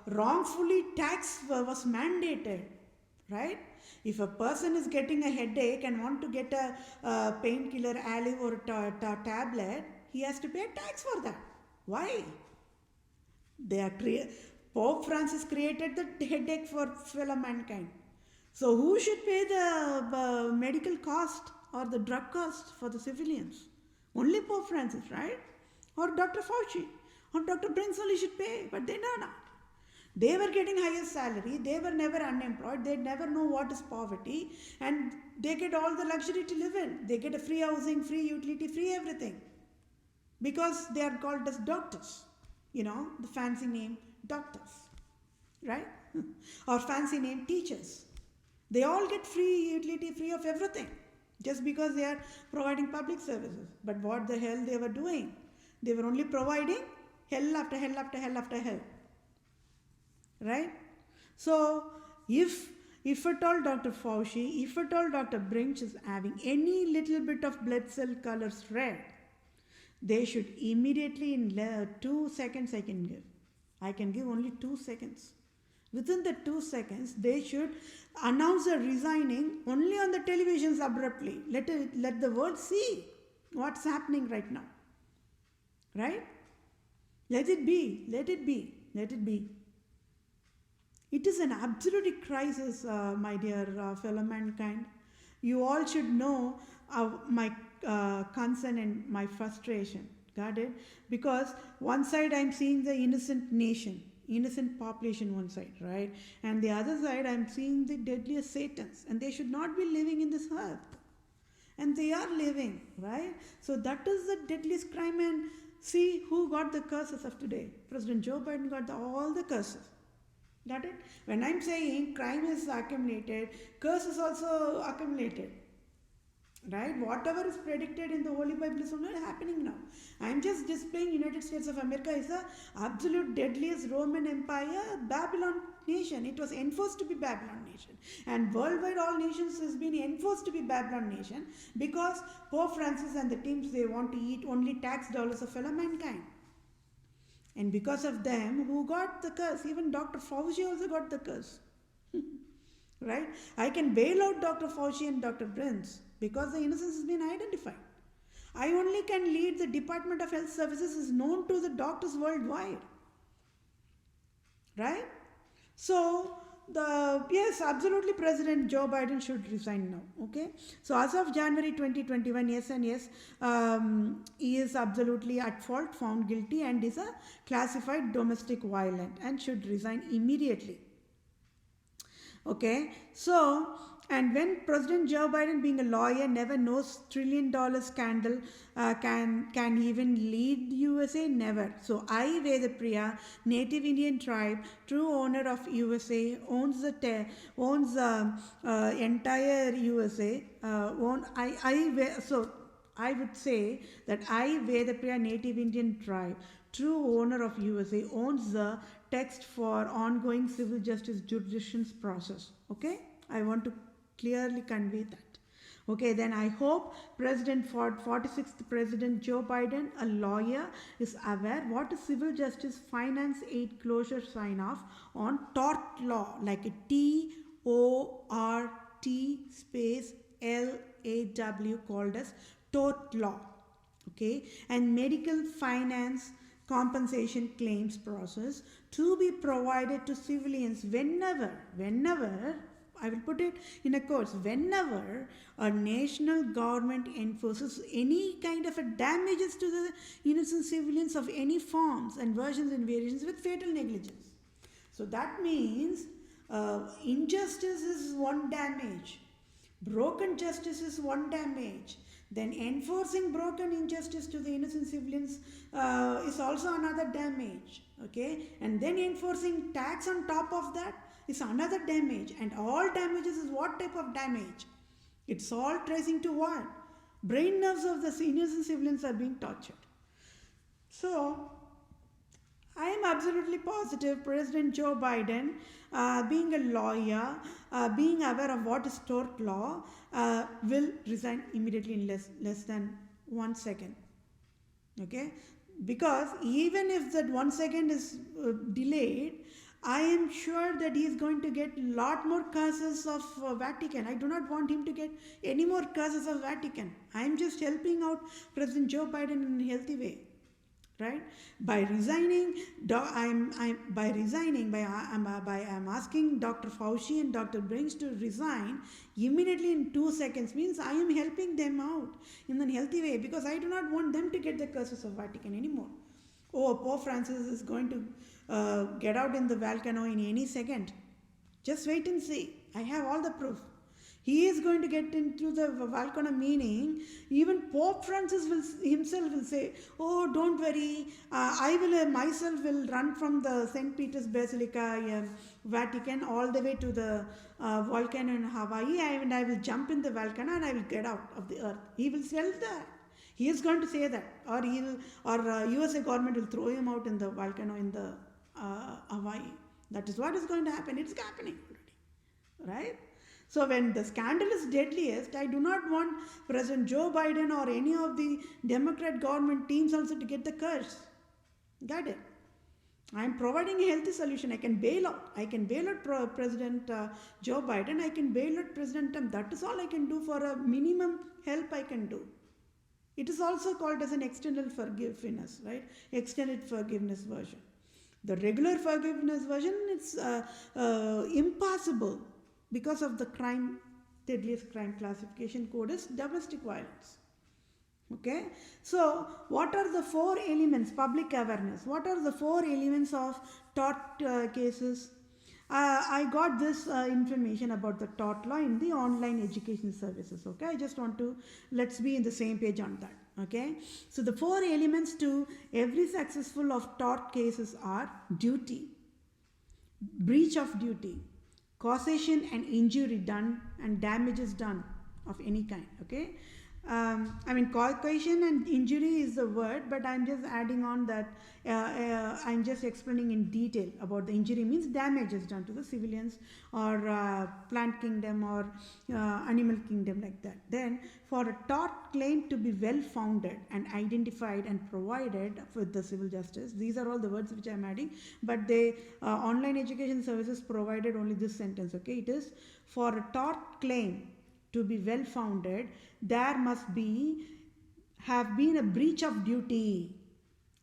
B: wrongfully tax was mandated, right? If a person is getting a headache and want to get a painkiller, Aleve or a tablet, he has to pay tax for that. Why? Pope Francis created the headache for fellow mankind. So who should pay the medical cost or the drug cost for the civilians? Only Pope Francis, right? Or Dr. Fauci. Or Dr. Brinks only should pay, but they know not. They were getting higher salary, they were never unemployed, they never know what is poverty, and they get all the luxury to live in. They get a free housing, free utility, free everything. Because they are called as doctors. You know, the fancy name doctors, right? Or fancy name teachers. They all get free utility, free of everything, just because they are providing public services. But what the hell they were doing? They were only providing hell after hell after hell after hell. Right? So, if if at all Dr. Fauci, if at all Dr. Brinch is having any little bit of blood cell colors red, they should immediately in 2 seconds I can give only 2 seconds. Within the 2 seconds, they should announce a resigning only on the televisions abruptly. Let the world see what's happening right now. Right? Let it be. Let it be. Let it be. It is an absolute crisis, my dear fellow mankind. You all should know my concern and my frustration. Got it? Because one side I'm seeing the innocent nation, innocent population one side, right? And the other side I'm seeing the deadliest Satans, and they should not be living in this earth. And they are living, right? So that is the deadliest crime. And see who got the curses of today. President Joe Biden got all the curses. Got it? When I'm saying crime is accumulated, curse is also accumulated. Right? Whatever is predicted in the Holy Bible is only happening now. I'm just displaying United States of America is the absolute deadliest Roman Empire, Babylon nation. It was enforced to be Babylon nation. And worldwide all nations has been enforced to be Babylon nation because Pope Francis and the teams, they want to eat only tax dollars of fellow mankind. And because of them, who got the curse? Even Dr. Fauci also got the curse. Right? I can bail out Dr. Fauci and Dr. Prince because the innocence has been identified. I only can lead the Department of Health Services is known to the doctors worldwide. Right? So, yes, absolutely President Joe Biden should resign now. Okay? So, as of January 2021, yes and yes, he is absolutely at fault, found guilty, and is a classified domestic violent and should resign immediately. Okay? So, and when President Joe Biden, being a lawyer, never knows $1 trillion scandal can even lead the USA, never. So I, Vedapriya, Native Indian tribe, true owner of USA, owns the entire USA. So I would say that I, Vedapriya, Native Indian tribe, true owner of USA, owns the text for ongoing civil justice jurisdictions process. Okay, I want to clearly convey that. Okay, then I hope 46th President Joe Biden, a lawyer, is aware what is civil justice finance aid closure sign off on tort law, like a TORT space LAW, called as tort law. Okay, and medical finance compensation claims process to be provided to civilians whenever, I will put it in a quotes, whenever a national government enforces any kind of a damages to the innocent civilians of any forms and versions and variations with fatal negligence. So that means injustice is one damage, broken justice is one damage, then enforcing broken injustice to the innocent civilians is also another damage. Okay, and then enforcing tax on top of that is another damage. And all damages is what type of damage? It's all tracing to what? Brain nerves of the innocent civilians are being tortured. So I am absolutely positive President Joe Biden, being a lawyer, being aware of what is tort law, will resign immediately in less than 1 second. Okay? Because even if that 1 second is delayed, I am sure that he is going to get a lot more curses of Vatican. I do not want him to get any more curses of Vatican. I am just helping out President Joe Biden in a healthy way. Right? By resigning, I'm asking Dr. Fauci and Dr. Brinch to resign immediately in 2 seconds, means I am helping them out in a healthy way, because I do not want them to get the curses of Vatican anymore. Oh, Pope Francis is going to get out in the volcano in any second. Just wait and see. I have all the proof. He is going to get into the volcano, meaning even Pope Francis himself will say, oh, don't worry, I will myself will run from the St. Peter's Basilica, Vatican, all the way to the volcano in Hawaii, and I will jump in the volcano and I will get out of the earth. He will tell that. He is going to say that, or USA government will throw him out in the volcano in the Hawaii. That is what is going to happen. It's happening already. right? So when the scandal is deadliest, I do not want President Joe Biden or any of the Democrat government teams also to get the curse. Got it? I am providing a healthy solution. I can bail out. I can bail out President Joe Biden. I can bail out President Trump. That is all I can do for a minimum help I can do. It is also called as an extended forgiveness, right? Extended forgiveness version. The regular forgiveness version, it's impossible because of the crime, deadliest crime classification code is domestic violence. Okay, so what are the four elements? Public awareness. What are the four elements of tort cases? I got this information about the tort law in the online education services. Okay, I just want to, let's be in the same page on that. Okay, so the four elements to every successful of tort cases are duty, breach of duty, causation and injury done, and damages done of any kind. Okay, I mean, causation and injury is the word, but I'm just adding on that. I'm just explaining in detail about the injury means damages done to the civilians or plant kingdom or animal kingdom, like that. Then, for a tort claim to be well founded and identified and provided with the civil justice, these are all the words which I'm adding, but they online education services provided only this sentence. Okay, it is for a tort claim to be well founded, there must have been a breach of duty.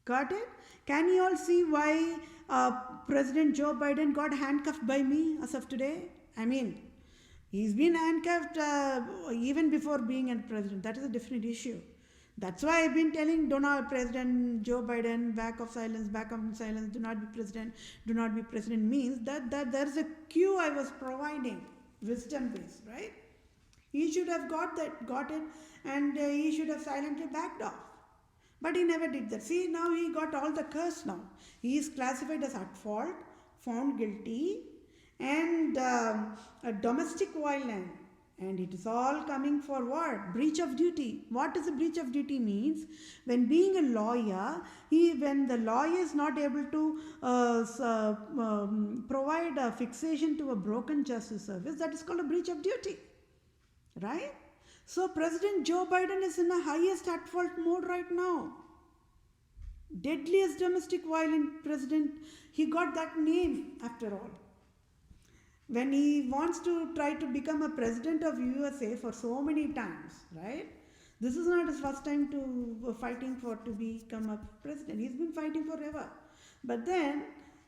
B: Got it? Can you all see why President Joe Biden got handcuffed by me as of today? I mean, he's been handcuffed even before being a president. That is a different issue. That's why I've been telling President Joe Biden, back of silence, do not be president, do not be president, means that there's a cue I was providing, wisdom based, right? He should have got it, and he should have silently backed off. But he never did that. See, now he got all the curse now. He is classified as at fault, found guilty, and a domestic violence. And it is all coming for what? Breach of duty. What does a breach of duty means? When being a lawyer, when the lawyer is not able to provide a fixation to a broken justice service, that is called a breach of duty. Right? So President Joe Biden is in the highest at fault mode right now. Deadliest domestic violent president. He got that name after all. When he wants to try to become a president of USA for so many times, right? This is not his first time to fighting to become a president. He's been fighting forever. But then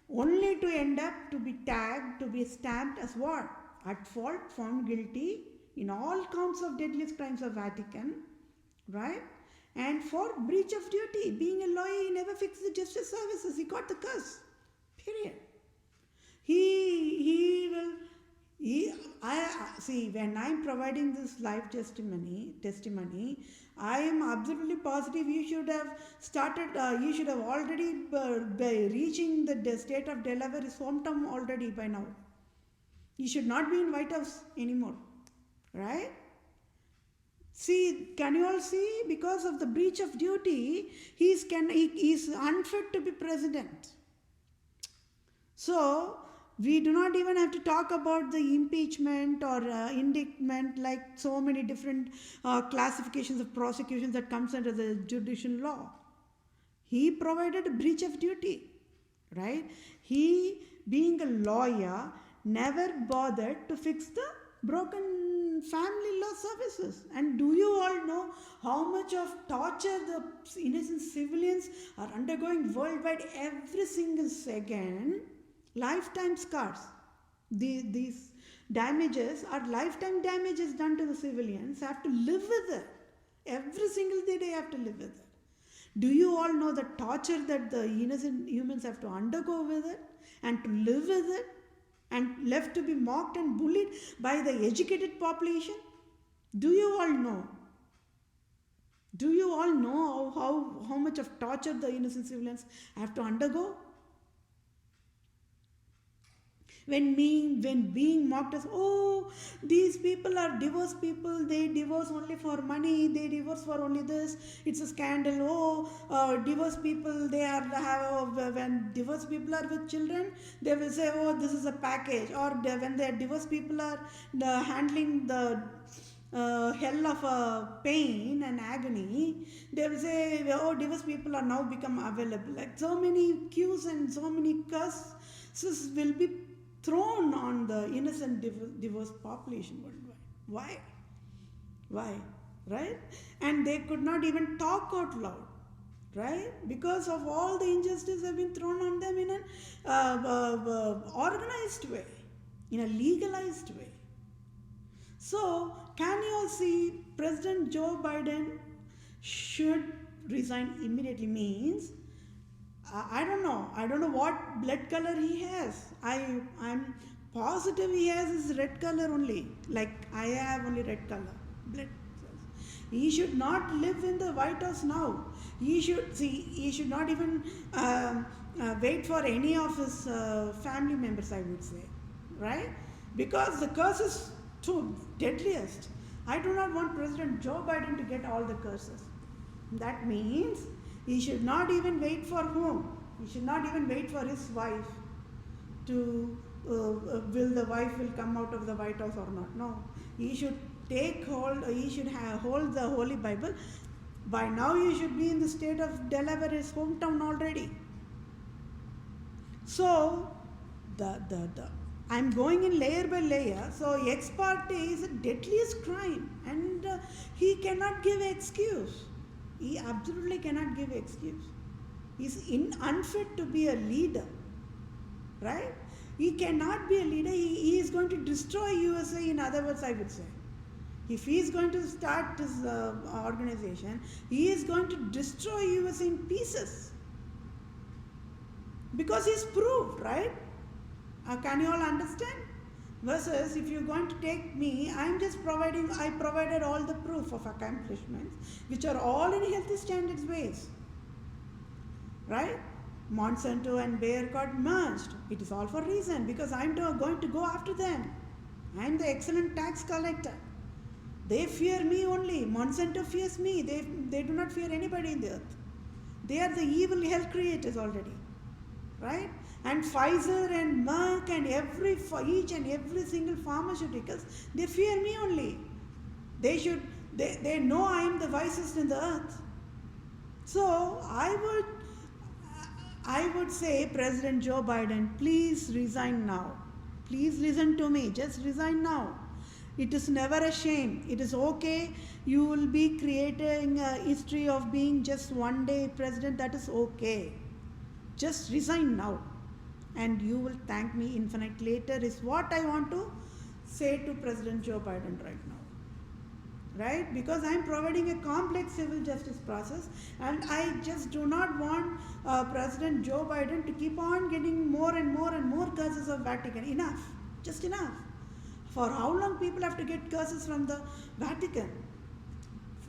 B: only to end up to be tagged, to be stamped as what? At fault, found guilty in all counts of deadliest crimes of Vatican, right? And for breach of duty, being a lawyer, he never fixed the justice services. He got the curse. Period. See, when I'm providing this live testimony, I am absolutely positive you should have already by reaching the state of Delaware, his hometown already by now. He should not be in White House anymore. Right? See, can you all see? Because of the breach of duty, he is unfit to be president. So, we do not even have to talk about the impeachment or indictment, like so many different classifications of prosecutions that comes under the judicial law. He provided a breach of duty. Right? He, being a lawyer, never bothered to fix the broken family law services. And do you all know how much of torture the innocent civilians are undergoing worldwide every single second? Lifetime scars. These damages are lifetime damages done to the civilians. Have to live with it. Every single day they have to live with it. Do you all know the torture that the innocent humans have to undergo with it and to live with it? And left to be mocked and bullied by the educated population? Do you all know? Do you all know how much of torture the innocent civilians have to undergo? when being mocked as, oh, these people are divorced people, they divorce only for money, they divorce for only this, it's a scandal. Oh, divorced people, they are have, when divorced people are with children, they will say, oh, this is a package. Or when the divorced people are handling the hell of pain and agony, they will say, oh, divorced people are now become available. Like so many cues and so many curses will be thrown on the innocent divorced population worldwide. Why? Why? Right? And they could not even talk out loud. Right? Because of all the injustice have been thrown on them in an organized way, in a legalized way. So, can you all see President Joe Biden should resign immediately means, I don't know. I don't know what blood color he has. I'm positive he has his red color only. Like I have only red color. Blood cells. He should not live in the White House now. He should not even wait for any of his family members, I would say. Right? Because the curse is too deadliest. I do not want President Joe Biden to get all the curses. That means he should not even wait for whom? He should not even wait for his wife to will the wife will come out of the White House or not. No, he should take hold. He should hold the Holy Bible. By now, you should be in the state of Delaware, his hometown already. So I'm going in layer by layer. So ex parte is a deadliest crime, and he cannot give excuse. He absolutely cannot give excuse. He's unfit to be a leader, right? He cannot be a leader. He is going to destroy USA. In other words, I would say, if he is going to start this organization, he is going to destroy USA in pieces. Because he's proved, right? Can you all understand? Versus if you're going to take me, I provided all the proof of accomplishments, which are all in healthy standards ways. Right? Monsanto and Bayer got merged. It is all for a reason, because I'm going to go after them. I'm the excellent tax collector. They fear me only. Monsanto fears me. They do not fear anybody in the earth. They are the evil hell creators already. Right? And Pfizer and Merck and each and every single pharmaceuticals, they fear me only. They know I am the wisest in the earth. So I would say, President Joe Biden, please resign now. Please listen to me. Just resign now. It is never a shame. It is okay. You will be creating a history of being just one day president. That is okay. Just resign now. And you will thank me infinite later is what I want to say to President Joe Biden right now. Right? Because I am providing a complex civil justice process, and I just do not want President Joe Biden to keep on getting more and more and more curses of Vatican. Enough. Just enough. For how long people have to get curses from the Vatican?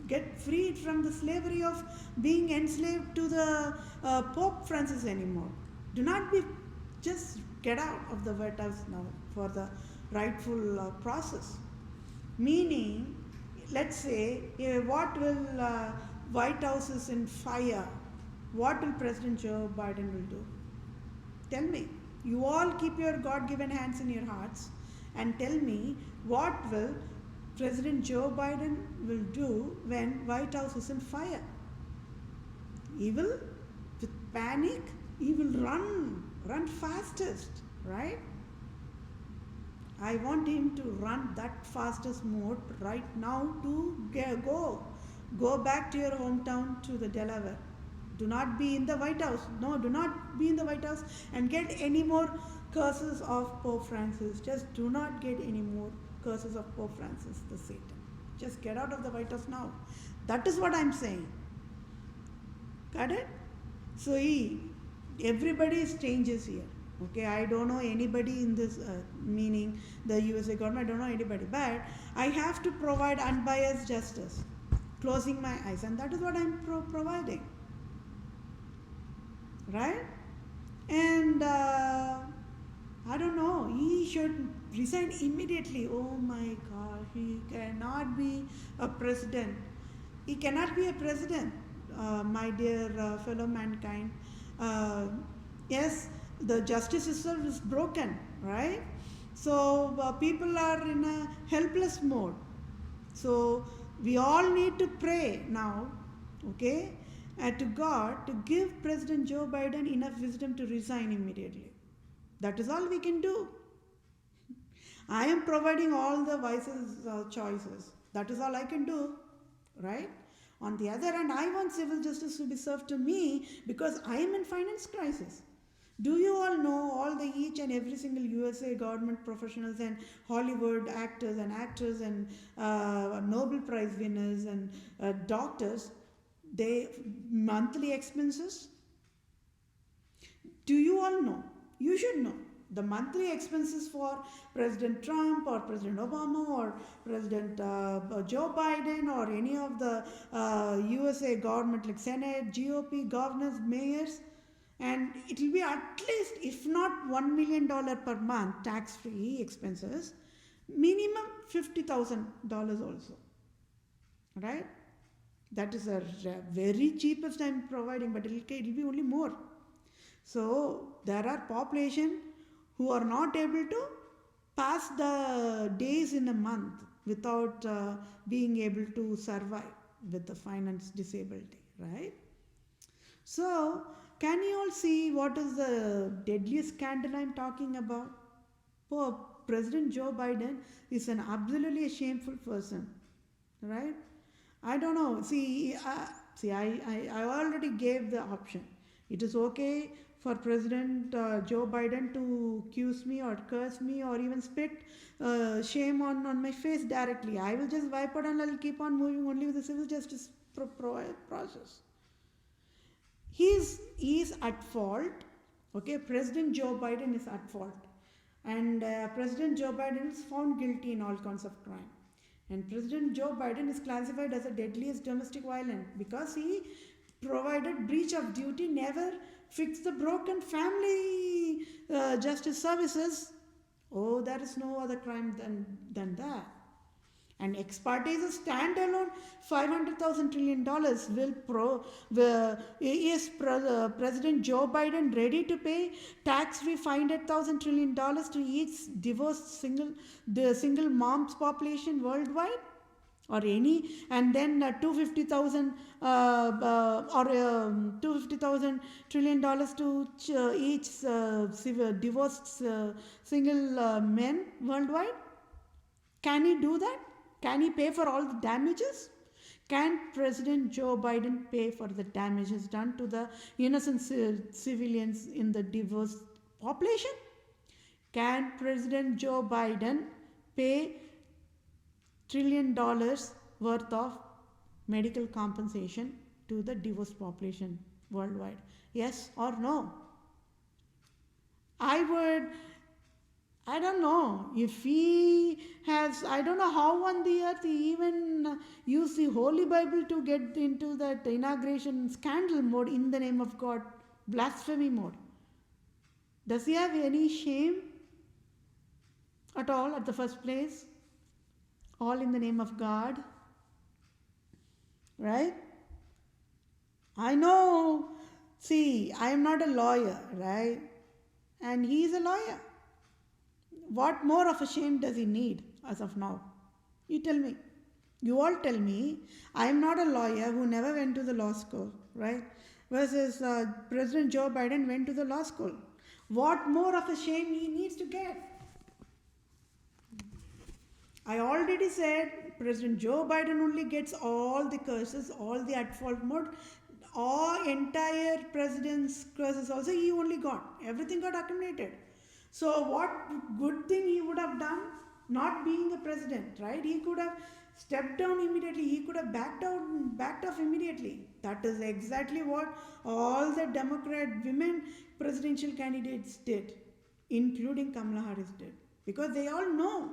B: Get freed from the slavery of being enslaved to the Pope Francis anymore. Do not be, just get out of the White House now for the rightful process. Meaning, let's say, what will White House is in fire? What will President Joe Biden will do? Tell me. You all keep your God-given hands in your hearts and tell me what will President Joe Biden will do when White House is in fire. He will, with panic, he will run fastest, right? I want him to run that fastest mode right now to go back to your hometown, to the Delaware. Do not be in the White House. No, do not be in the White House and get any more curses of Pope Francis. Just do not get any more curses of Pope Francis, the Satan. Just get out of the White House now. That is what I'm saying. Got it? So everybody is strangers here. Okay, I don't know anybody in this, meaning the USA government, I don't know anybody. But I have to provide unbiased justice. Closing my eyes. And that is what I'm providing. Right? And I I don't know. He should resign immediately. Oh my God. He cannot be a president. He cannot be a president, my dear fellow mankind. Uh, yes, the justice system is broken, right? So people are in a helpless mode. So we all need to pray now, okay, to God to give President Joe Biden enough wisdom to resign immediately. That is all we can do. I am providing all the wisest choices. That is all I can do, right? On the other hand, I want civil justice to be served to me because I am in finance crisis. Do you all know all the each and every single USA government professionals and Hollywood actors and actors and Nobel Prize winners and doctors, they monthly expenses? Do you all know? You should know. The monthly expenses for President Trump or President Obama or President Joe Biden or any of the USA government like Senate, GOP, governors, mayors, and it will be at least, if not $1 million per month tax-free expenses, minimum $50,000 also, right? That is a very cheapest I'm providing, but it will be only more. So there are population who are not able to pass the days in a month without being able to survive with the finance disability, right? So can you all see what is the deadliest scandal I'm talking about? Poor President Joe Biden is an absolutely shameful person, right? I don't know. I already gave the option. It is okay for President Joe Biden to accuse me or curse me or even spit shame on my face directly. I will just wipe it and I'll keep on moving only with the civil justice process. He is at fault. Okay, President Joe Biden is at fault. And President Joe Biden is found guilty in all counts of crime. And President Joe Biden is classified as the deadliest domestic violence because he provided breach of duty, never fixed the broken family justice services. Oh, there is no other crime than that. And ex parte is a standalone $500,000 trillion. Is President Joe Biden ready to pay tax-free $500,000 trillion to each divorced single mom's population worldwide? Or any, and then $250,000 $250,000 trillion to each divorced single men worldwide? Can he do that? Can he pay for all the damages? Can President Joe Biden pay for the damages done to the innocent civilians in the divorced population? Can President Joe Biden pay $1 trillion worth of medical compensation to the divorced population worldwide? Yes or no? I don't know if he has, I don't know how on the earth he even used the Holy Bible to get into that inauguration scandal mode in the name of God, blasphemy mode. Does he have any shame at all at the first place? All in the name of God, right? I know, see, I am not a lawyer, right? And he is a lawyer. What more of a shame does he need as of now? You tell me. You all tell me. I am not a lawyer who never went to the law school, right? Versus President Joe Biden went to the law school. What more of a shame he needs to get? I already said President Joe Biden only gets all the curses, all the at fault mode, all entire president's curses also he only got. Everything got accumulated. So what good thing he would have done, not being a president, right? He could have stepped down immediately. He could have backed off immediately. That is exactly what all the Democrat women presidential candidates did, including Kamala Harris did. Because they all know.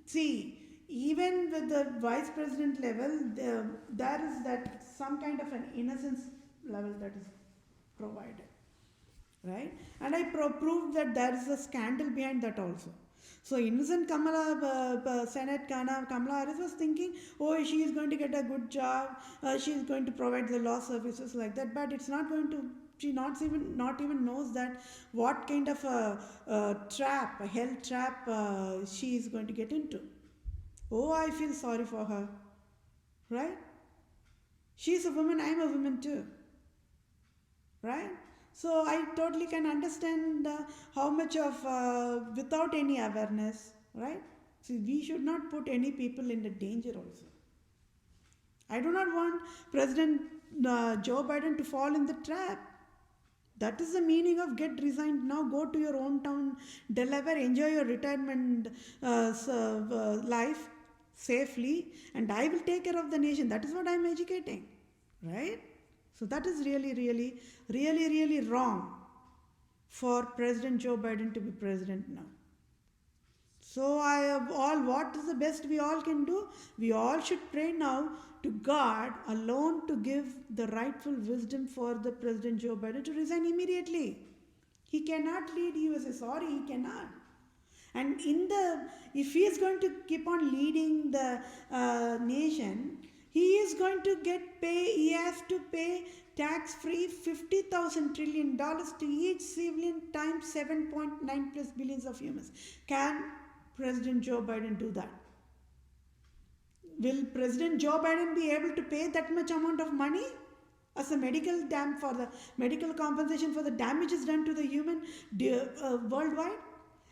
B: See, even with the vice president level, there is that some kind of an innocence level that is provided. right? And I proved that there is a scandal behind that also. So innocent Senate Kamala Harris was thinking, oh, she is going to get a good job, she is going to provide the law services like that, but it's not going to. She not even knows that what kind of a trap, a hell trap, she is going to get into. Oh, I feel sorry for her, right? She's a woman, I'm a woman too, right? So I totally can understand how much of without any awareness, right? See, we should not put any people in the danger also. I do not want President Joe Biden to fall in the trap. That is the meaning of get resigned now. Go to your hometown, Delaware, enjoy your retirement life safely, and I will take care of the nation. That is what I am educating, right? So that is really wrong for President Joe Biden to be president now. So I have all, what is the best we all can do? We all should pray now to God alone to give the rightful wisdom for the President Joe Biden to resign immediately. He cannot lead USA. Sorry, he cannot. And if he is going to keep on leading the nation, he is going to he has to pay tax-free $50,000 trillion to each civilian times 7.9 plus billions of humans. Can President Joe Biden do that? Will President Joe Biden be able to pay that much amount of money as a medical compensation for the damages done to the human worldwide?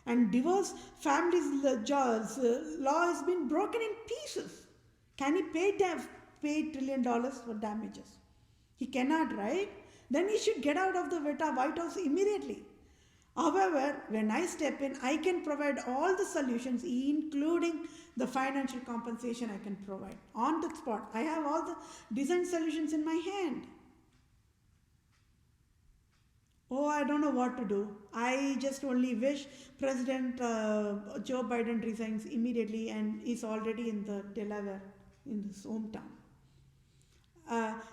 B: And divorce families law has been broken in pieces. Can he pay $1 trillion for damages? He cannot, right? Then he should get out of the White House immediately. However, when I step in, I can provide all the solutions, including the financial compensation I can provide on the spot. I have all the design solutions in my hand. Oh, I don't know what to do. I just only wish President Joe Biden resigns immediately and is already in the Delaware, in his hometown.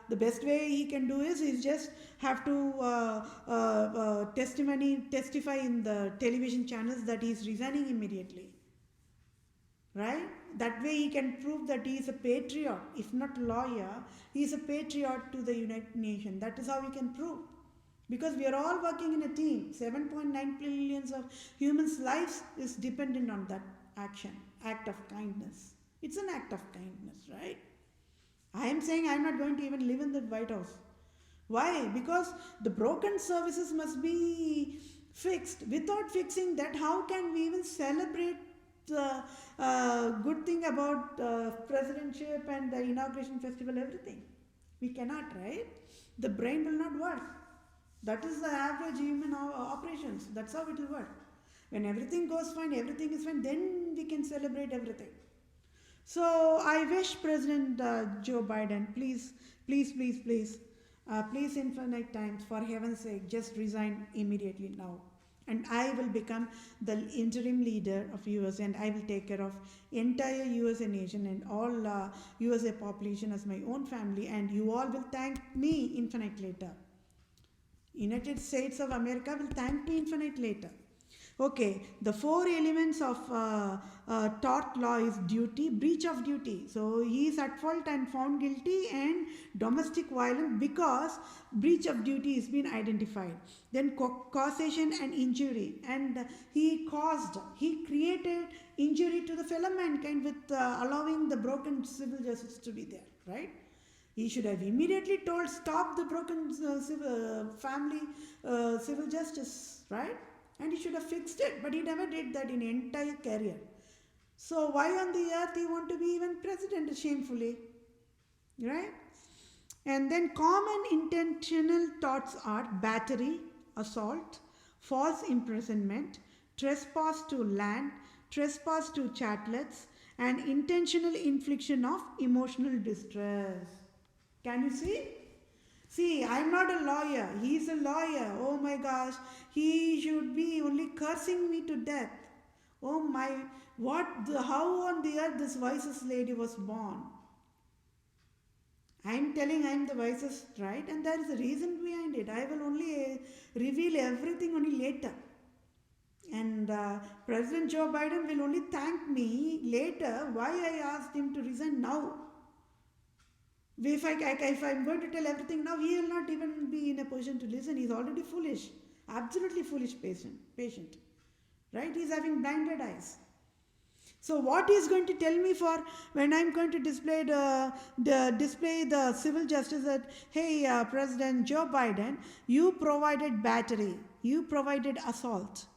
B: The best way he can do is just have to testify in the television channels that he is resigning immediately. Right? That way he can prove that he is a patriot. If not lawyer, he is a patriot to the United Nations. That is how we can prove. Because we are all working in a team. 7.9 billions of humans' lives is dependent on that act of kindness. It's an act of kindness, right? I am saying I am not going to even live in the White House. Why? Because the broken services must be fixed. Without fixing that, how can we even celebrate the good thing about presidentship and the inauguration festival, everything? We cannot, right? The brain will not work. That is the average human operations. That's how it will work. When everything goes fine, everything is fine, then we can celebrate everything. So I wish President Joe Biden, please, infinite times, for heaven's sake, just resign immediately now. And I will become the interim leader of USA, and I will take care of entire USA nation and all USA population as my own family, and you all will thank me infinite later. United States of America will thank me infinite later. Okay, the 4 elements of tort law is duty, breach of duty. So he is at fault and found guilty, and domestic violence because breach of duty has been identified. Then causation and injury, and he created injury to the fellow mankind with allowing the broken civil justice to be there, right? He should have immediately told, stop the broken family civil justice, right? And he should have fixed it, but he never did that in entire career. So why on the earth he want to be even president shamefully, right? And then common intentional torts are battery, assault, false imprisonment, trespass to land, trespass to chatlets, and intentional infliction of emotional distress. Can you see? See, I'm not a lawyer. He's a lawyer. Oh my gosh. He should be only cursing me to death. Oh my, how on the earth this wisest lady was born? I'm telling I'm the wisest, right? And there is a reason behind it. I will only reveal everything only later. And President Joe Biden will only thank me later why I asked him to resign now. If I'm going to tell everything now, he will not even be in a position to listen. He's already foolish, absolutely foolish patient, right? He's having blinded eyes. So what is going to tell me for when I'm going to display the civil justice that, hey, President Joe Biden, you provided battery, you provided assault,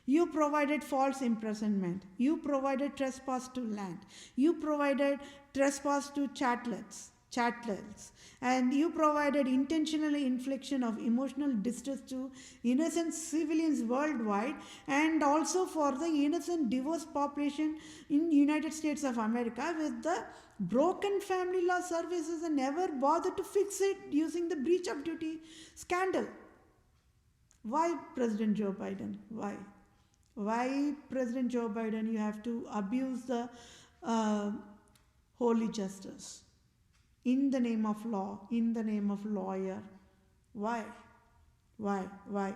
B: you provided false imprisonment, you provided trespass to land, you provided trespass to chatlets, and you provided intentional infliction of emotional distress to innocent civilians worldwide, and also for the innocent divorced population in United States of America with the broken family law services and never bothered to fix it using the breach of duty scandal. Why, President Joe Biden? Why? Why, President Joe Biden, you have to abuse the uh, holy justice in the name of law, in the name of lawyer? Why? Why?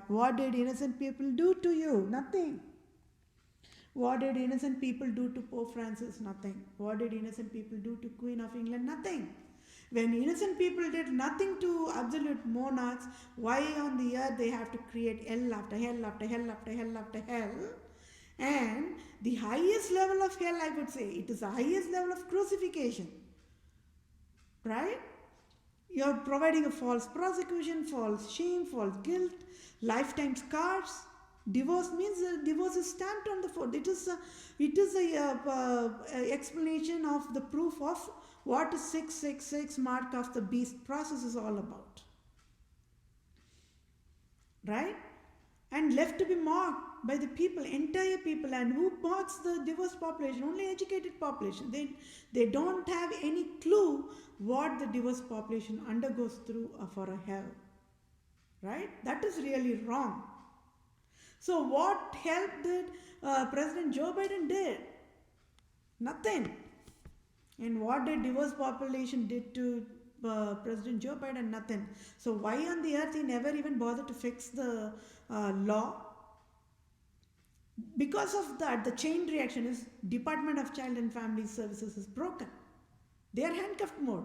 B: What did innocent people do to you? Nothing. What did innocent people do to Pope Francis? Nothing. What did innocent people do to Queen of England? Nothing. When innocent people did nothing to absolute monarchs, why on the earth they have to create hell after hell after hell after hell after hell? And the highest level of hell, I would say, it is the highest level of crucifixion. Right? You're providing a false prosecution, false shame, false guilt, lifetime scars. Divorce means divorce is stamped on the foot. It is a explanation of the proof of what 666 mark of the beast process is all about. Right? And left to be mocked by the people, entire people. And who mocks the divorced population? Only educated population. They don't have any clue what the divorced population undergoes through for a hell. Right? That is really wrong. So what help did President Joe Biden did? Nothing. And what did divorced population did to President Joe Biden? Nothing. So why on the earth he never even bothered to fix the law? Because of that, the chain reaction is Department of Child and Family Services is broken. They are handcuffed mode.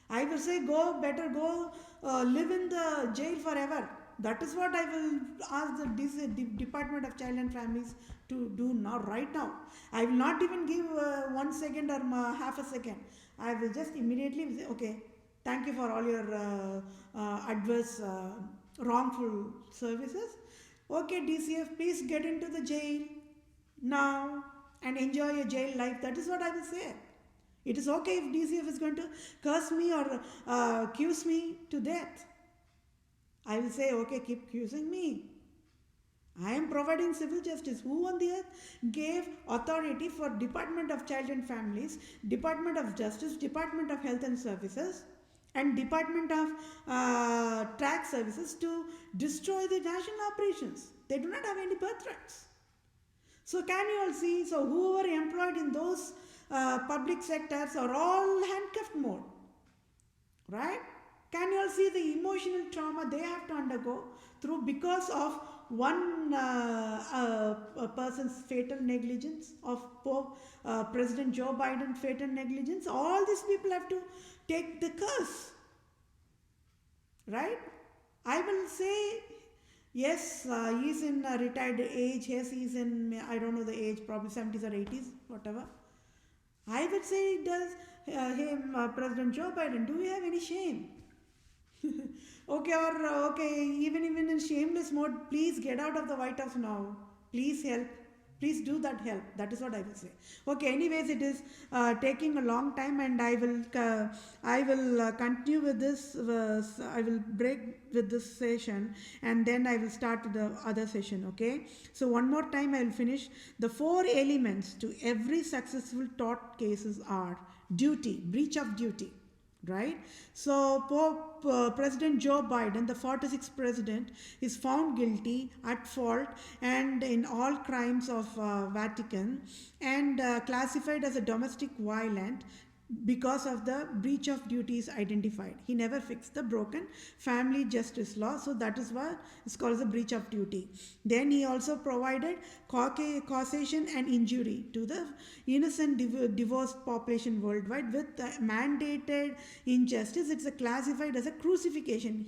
B: I will say better go live in the jail forever. That is what I will ask the Department of Child and Families to do now, right now. I will not even give 1 second or half a second. I will just immediately say, okay, thank you for all your adverse, wrongful services. Okay, DCF, please get into the jail now and enjoy your jail life. That is what I will say. It is okay if DCF is going to curse me or accuse me to death. I will say, okay, keep accusing me. I am providing civil justice. Who on the earth gave authority for Department of Child and Families, Department of Justice, Department of Health and Services, and Department of Tax Services to destroy the national operations? They do not have any birthrights. So can you all see? So whoever employed in those public sectors are all handcuffed mode, right? Can you all see the emotional trauma they have to undergo through because of one person's fatal negligence, of President Joe Biden's fatal negligence? All these people have to take the curse, right? I will say, yes, he's in a retired age. Yes, he's in, I don't know the age, probably 70s or 80s, whatever. I would say, does President Joe Biden, do you have any shame? Okay, even in shameless mode, please get out of the White House now. Please help. Please do that help. That is what I will say. Okay, anyways, it is taking a long time, and I will continue with this. I will break with this session, and then I will start the other session. Okay. So one more time, I will finish. The 4 elements to every successful tort cases are duty, breach of duty. Right? So President Joe Biden, the 46th president, is found guilty, at fault, and in all crimes of Vatican, and classified as a domestic violent, because of the breach of duties identified. He never fixed the broken family justice law, so that is what is called as a breach of duty. Then he also provided causation and injury to the innocent divorced population worldwide with mandated injustice. It's classified as a crucifixion.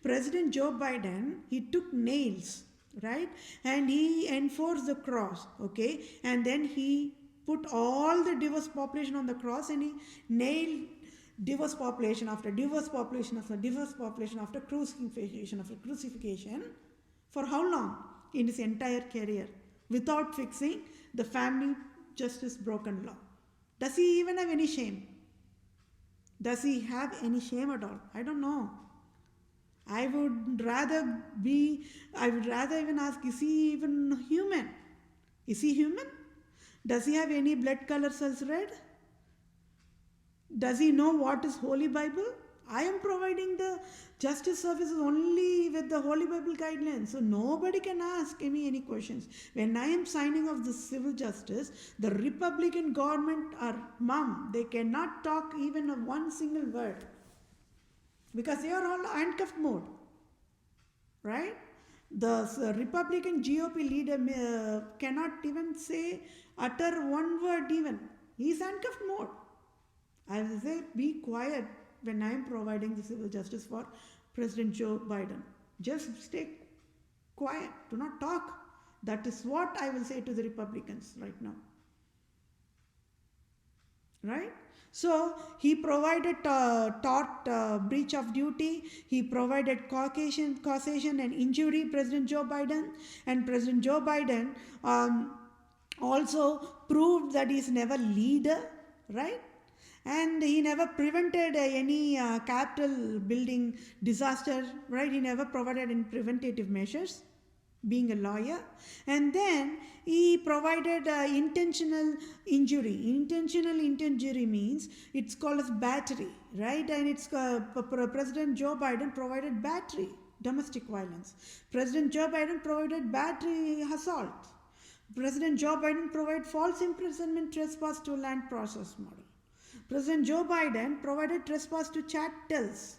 B: President Joe Biden, he took nails, right, and he enforced the cross, okay, and then he put all the divorced population on the cross, and he nailed divorced population after divorced population after divorced population after crucifixion for how long? In his entire career, without fixing the family justice broken law. Does he even have any shame? Does he have any shame at all? I don't know. I would rather even ask, is he even human? Is he human? Does he have any blood color cells red? Does he know what is Holy Bible? I am providing the justice services only with the Holy Bible guidelines. So nobody can ask me any questions. When I am signing off the civil justice, the Republican government are mum. They cannot talk even of one single word, because they are all handcuffed mode, right? The Republican GOP leader cannot even utter one word even. He is handcuffed mode. I will say, be quiet when I am providing the civil justice for President Joe Biden. Just stay quiet. Do not talk. That is what I will say to the Republicans right now. Right? So he provided breach of duty. He provided causation and injury, President Joe Biden. And President Joe Biden also proved that he is never leader, right? And he never prevented any capital building disaster, right? He never provided any preventative measures, being a lawyer. And then he provided intentional injury. Intentional injury means it's called as battery, right? And it's President Joe Biden provided battery, domestic violence. President Joe Biden provided battery assault. President Joe Biden provided false imprisonment, trespass to land process model. President Joe Biden provided trespass to chattels.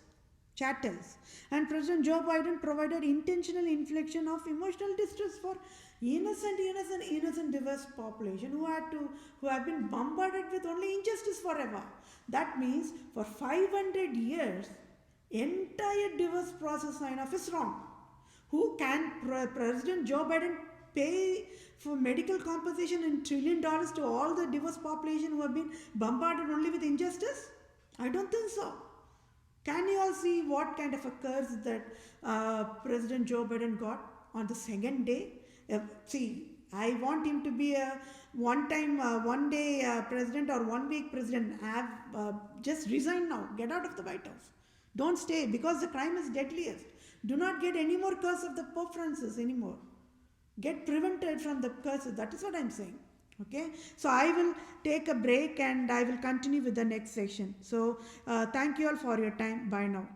B: And President Joe Biden provided intentional infliction of emotional distress for innocent diverse population who have been bombarded with only injustice forever. That means for 500 years, entire divorce process sign-off is wrong. Who can President Joe Biden pay for medical compensation in $1 trillion to all the divorced population who have been bombarded only with injustice? I don't think so. Can you all see what kind of a curse that President Joe Biden got on the second day? See, I want him to be a one day president or 1 week president. Just resign now. Get out of the White House. Don't stay, because the crime is deadliest. Do not get any more curse of the Pope Francis anymore. Get prevented from the curses. That is what I'm saying. Okay, so I will take a break and I will continue with the next section. So thank you all for your time. Bye now.